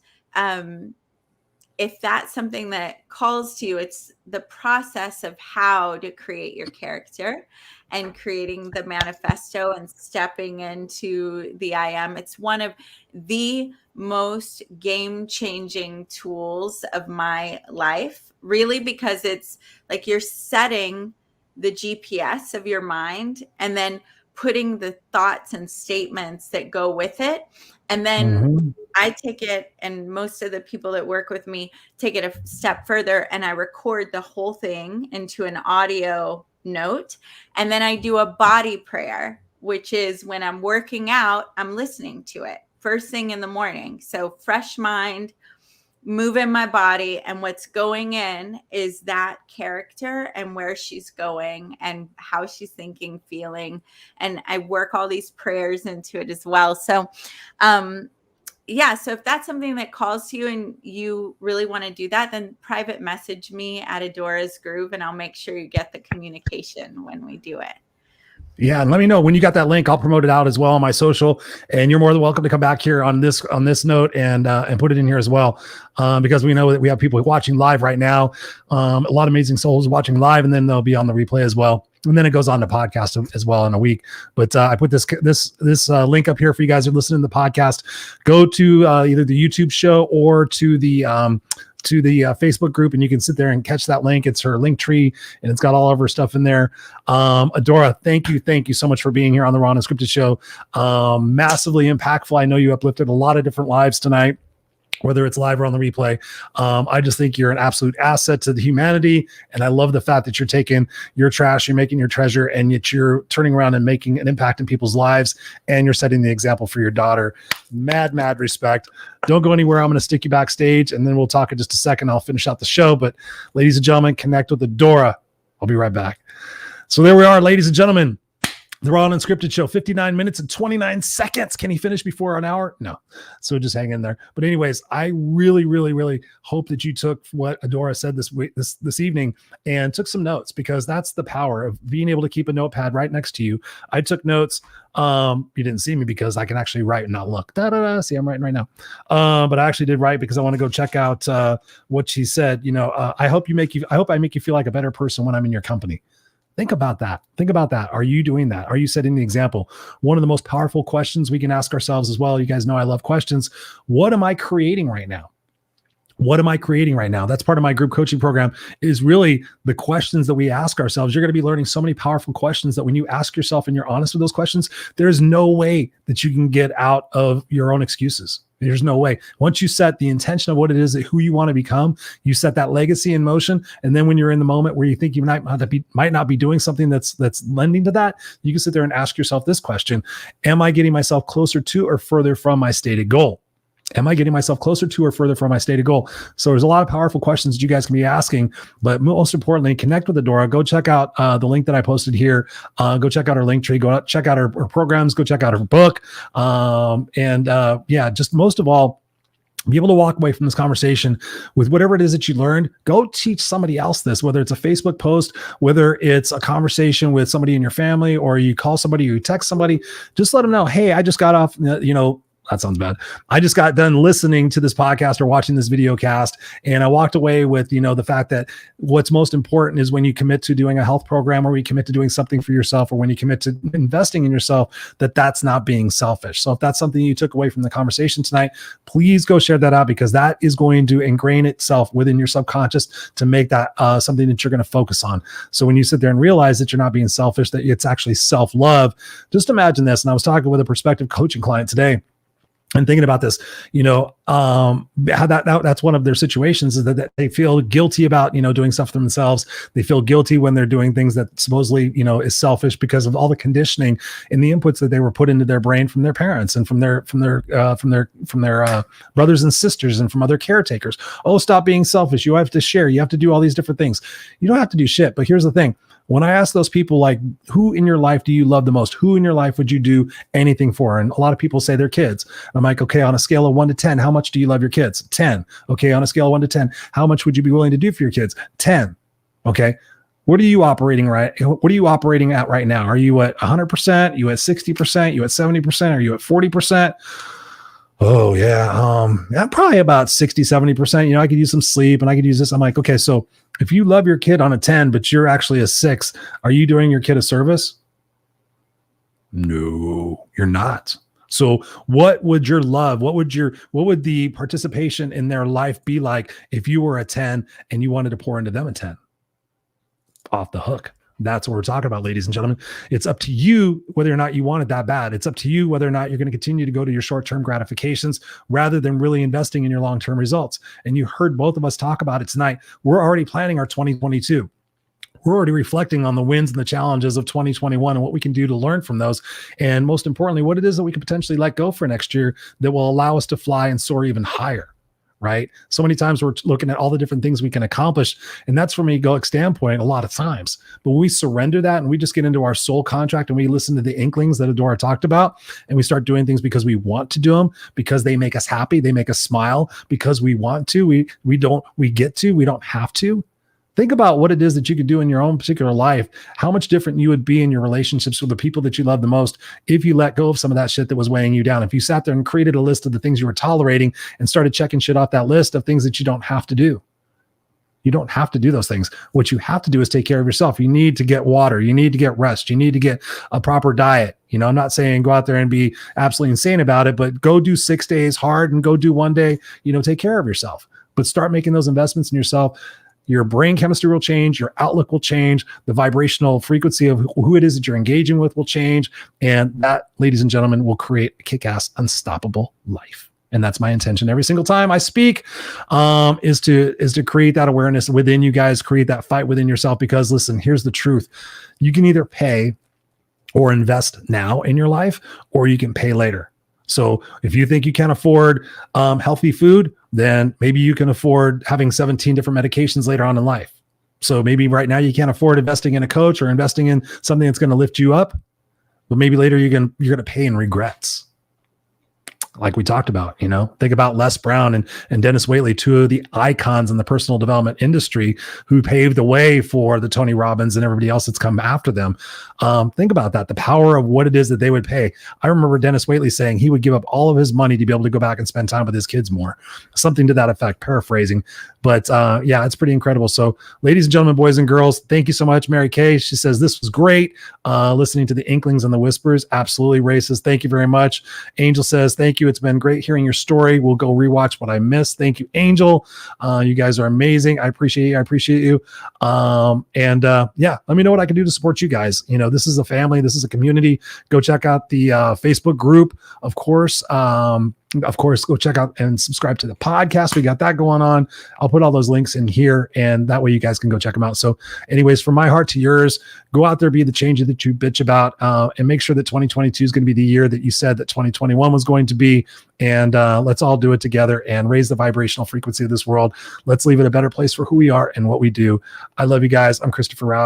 if that's something that calls to you, it's the process of how to create your character and creating the manifesto and stepping into the I am. It's one of the most game-changing tools of my life, really, because it's like you're setting the GPS of your mind and then putting the thoughts and statements that go with it. And then I take it, and most of the people that work with me take it a step further, and I record the whole thing into an audio note. And then I do a body prayer, which is when I'm working out, I'm listening to it first thing in the morning. So fresh mind, moving my body, and what's going in is that character and where she's going and how she's thinking, feeling. And I work all these prayers into it as well. So, so if that's something that calls to you and you really want to do that, then private message me at Adora's Groove, and I'll make sure you get the communication when we do it. Yeah, and let me know when you got that link. I'll promote it out as well on my social, and you're more than welcome to come back here on this note and put it in here as well, because we know that we have people watching live right now. A lot of amazing souls watching live, and then they'll be on the replay as well. And then it goes on to podcast as well in a week. But I put this link up here for you guys who are listening to the podcast. Go to either the YouTube show or to the Facebook group, and you can sit there and catch that link. It's her link tree, and it's got all of her stuff in there. Adora, thank you so much for being here on the Raw Unscripted show. Massively impactful. I know you uplifted a lot of different lives tonight, whether it's live or on the replay. I just think you're an absolute asset to the humanity. And I love the fact that you're taking your trash, you're making your treasure, and yet you're turning around and making an impact in people's lives. And you're setting the example for your daughter. Mad respect. Don't go anywhere. I'm going to stick you backstage, and then we'll talk in just a second. I'll finish out the show. But ladies and gentlemen, connect with Adora. I'll be right back. So there we are, ladies and gentlemen. The Raw and Unscripted show, 59 minutes and 29 seconds. Can he finish before an hour? No. So just hang in there. But anyways, I really hope that you took what Adora said this evening and took some notes, because that's the power of being able to keep a notepad right next to you. I took notes. You didn't see me because I can actually write and not look. See, I'm writing right now. But I actually did write because I want to go check out what she said. I hope I make you feel like a better person when I'm in your company. Think about that. Are you doing that? Are you setting the example? One of the most powerful questions we can ask ourselves as well. You guys know I love questions. What am I creating right now? That's part of my group coaching program, is really the questions that we ask ourselves. You're going to be learning so many powerful questions that when you ask yourself and you're honest with those questions, there's no way that you can get out of your own excuses. There's no way. Once you set the intention of what it is, who you want to become, you set that legacy in motion. And then when you're in the moment where you think you might not be doing something that's lending to that, you can sit there and ask yourself this question: am I getting myself closer to or further from my stated goal? Am I getting myself closer to or further from my stated goal? So there's a lot of powerful questions that you guys can be asking, but most importantly, connect with Adora. Go check out the link that I posted here. Go check out her link tree. Go out, check out her programs. Go check out her book. Just most of all, be able to walk away from this conversation with whatever it is that you learned. Go teach somebody else this, whether it's a Facebook post, whether it's a conversation with somebody in your family, or you call somebody or you text somebody. Just let them know, hey, I just got off, that sounds bad. I just got done listening to this podcast or watching this video cast, and I walked away with, the fact that what's most important is when you commit to doing a health program, or when you commit to doing something for yourself, or when you commit to investing in yourself, that's not being selfish. So if that's something you took away from the conversation tonight, please go share that out, because that is going to ingrain itself within your subconscious to make that something that you're going to focus on. So when you sit there and realize that you're not being selfish, that it's actually self-love, just imagine this. And I was talking with a prospective coaching client today, and thinking about this, how that's one of their situations, is that they feel guilty about, doing stuff for themselves. They feel guilty when they're doing things that supposedly, is selfish, because of all the conditioning and the inputs that they were put into their brain from their parents and from their brothers and sisters and from other caretakers. Oh, stop being selfish. You have to share. You have to do all these different things. You don't have to do shit. But here's the thing. When I ask those people, like, who in your life do you love the most? Who in your life would you do anything for? And a lot of people say their kids. I'm like, okay, on a scale of 1 to 10, how much do you love your kids? 10. Okay, on a scale of 1 to 10, how much would you be willing to do for your kids? 10. Okay. What are you operating at right now? Are you at 100%? Are you at 60%? You at 70%? Are you at 40%? Oh yeah. Yeah, probably about 60, 70%. I could use some sleep and I could use this. I'm like, okay, so if you love your kid on a 10, but you're actually a 6, are you doing your kid a service? No, you're not. So what would your love, what would the participation in their life be like if you were a 10 and you wanted to pour into them a 10? Off the hook. That's what we're talking about, ladies and gentlemen. It's up to you whether or not you want it that bad. It's up to you whether or not you're going to continue to go to your short-term gratifications rather than really investing in your long-term results. And you heard both of us talk about it tonight. We're already planning our 2022. We're already reflecting on the wins and the challenges of 2021 and what we can do to learn from those. And most importantly, what it is that we can potentially let go for next year that will allow us to fly and soar even higher. Right? So many times we're looking at all the different things we can accomplish. And that's from an egoic standpoint a lot of times. But when we surrender that and we just get into our soul contract and we listen to the inklings that Adora talked about, and we start doing things because we want to do them, because they make us happy, they make us smile, because we want to, we don't have to. Think about what it is that you could do in your own particular life, how much different you would be in your relationships with the people that you love the most if you let go of some of that shit that was weighing you down. If you sat there and created a list of the things you were tolerating and started checking shit off that list of things that you don't have to do. You don't have to do those things. What you have to do is take care of yourself. You need to get water. You need to get rest. You need to get a proper diet. I'm not saying go out there and be absolutely insane about it, but go do 6 days hard and go do 1 day, take care of yourself. But start making those investments in yourself. Your brain chemistry will change. Your outlook will change. The vibrational frequency of who it is that you're engaging with will change. And that, ladies and gentlemen, will create a kick-ass, unstoppable life. And that's my intention every single time I speak, is to create that awareness within you guys, create that fight within yourself. Because listen, here's the truth. You can either pay or invest now in your life, or you can pay later. So if you think you can't afford healthy food, then maybe you can afford having 17 different medications later on in life. So maybe right now you can't afford investing in a coach or investing in something that's going to lift you up, but maybe later you're going to pay in regrets. Like we talked about, think about Les Brown and Denis Waitley, two of the icons in the personal development industry who paved the way for the Tony Robbins and everybody else that's come after them. Think about that, the power of what it is that they would pay. I remember Denis Waitley saying he would give up all of his money to be able to go back and spend time with his kids more, something to that effect, paraphrasing. But yeah, it's pretty incredible. So ladies and gentlemen, boys and girls, thank you so much. Mary Kay, she says, this was great. Listening to the inklings and the whispers. Absolutely racist. Thank you very much. Angel says, thank you. It's been great hearing your story. We'll go rewatch what I missed. Thank you, Angel. You guys are amazing. I appreciate you. Yeah, let me know what I can do to support you guys. This is a family. This is a community. Go check out the Facebook group. Of course, go check out and subscribe to the podcast. We got that going on. I'll put all those links in here, and that way you guys can go check them out. So anyways, from my heart to yours, go out there, be the change that you bitch about, and make sure that 2022 is going to be the year that you said that 2021 was going to be. And let's all do it together and raise the vibrational frequency of this world. Let's leave it a better place for who we are and what we do. I love you guys. I'm Christopher Rausch.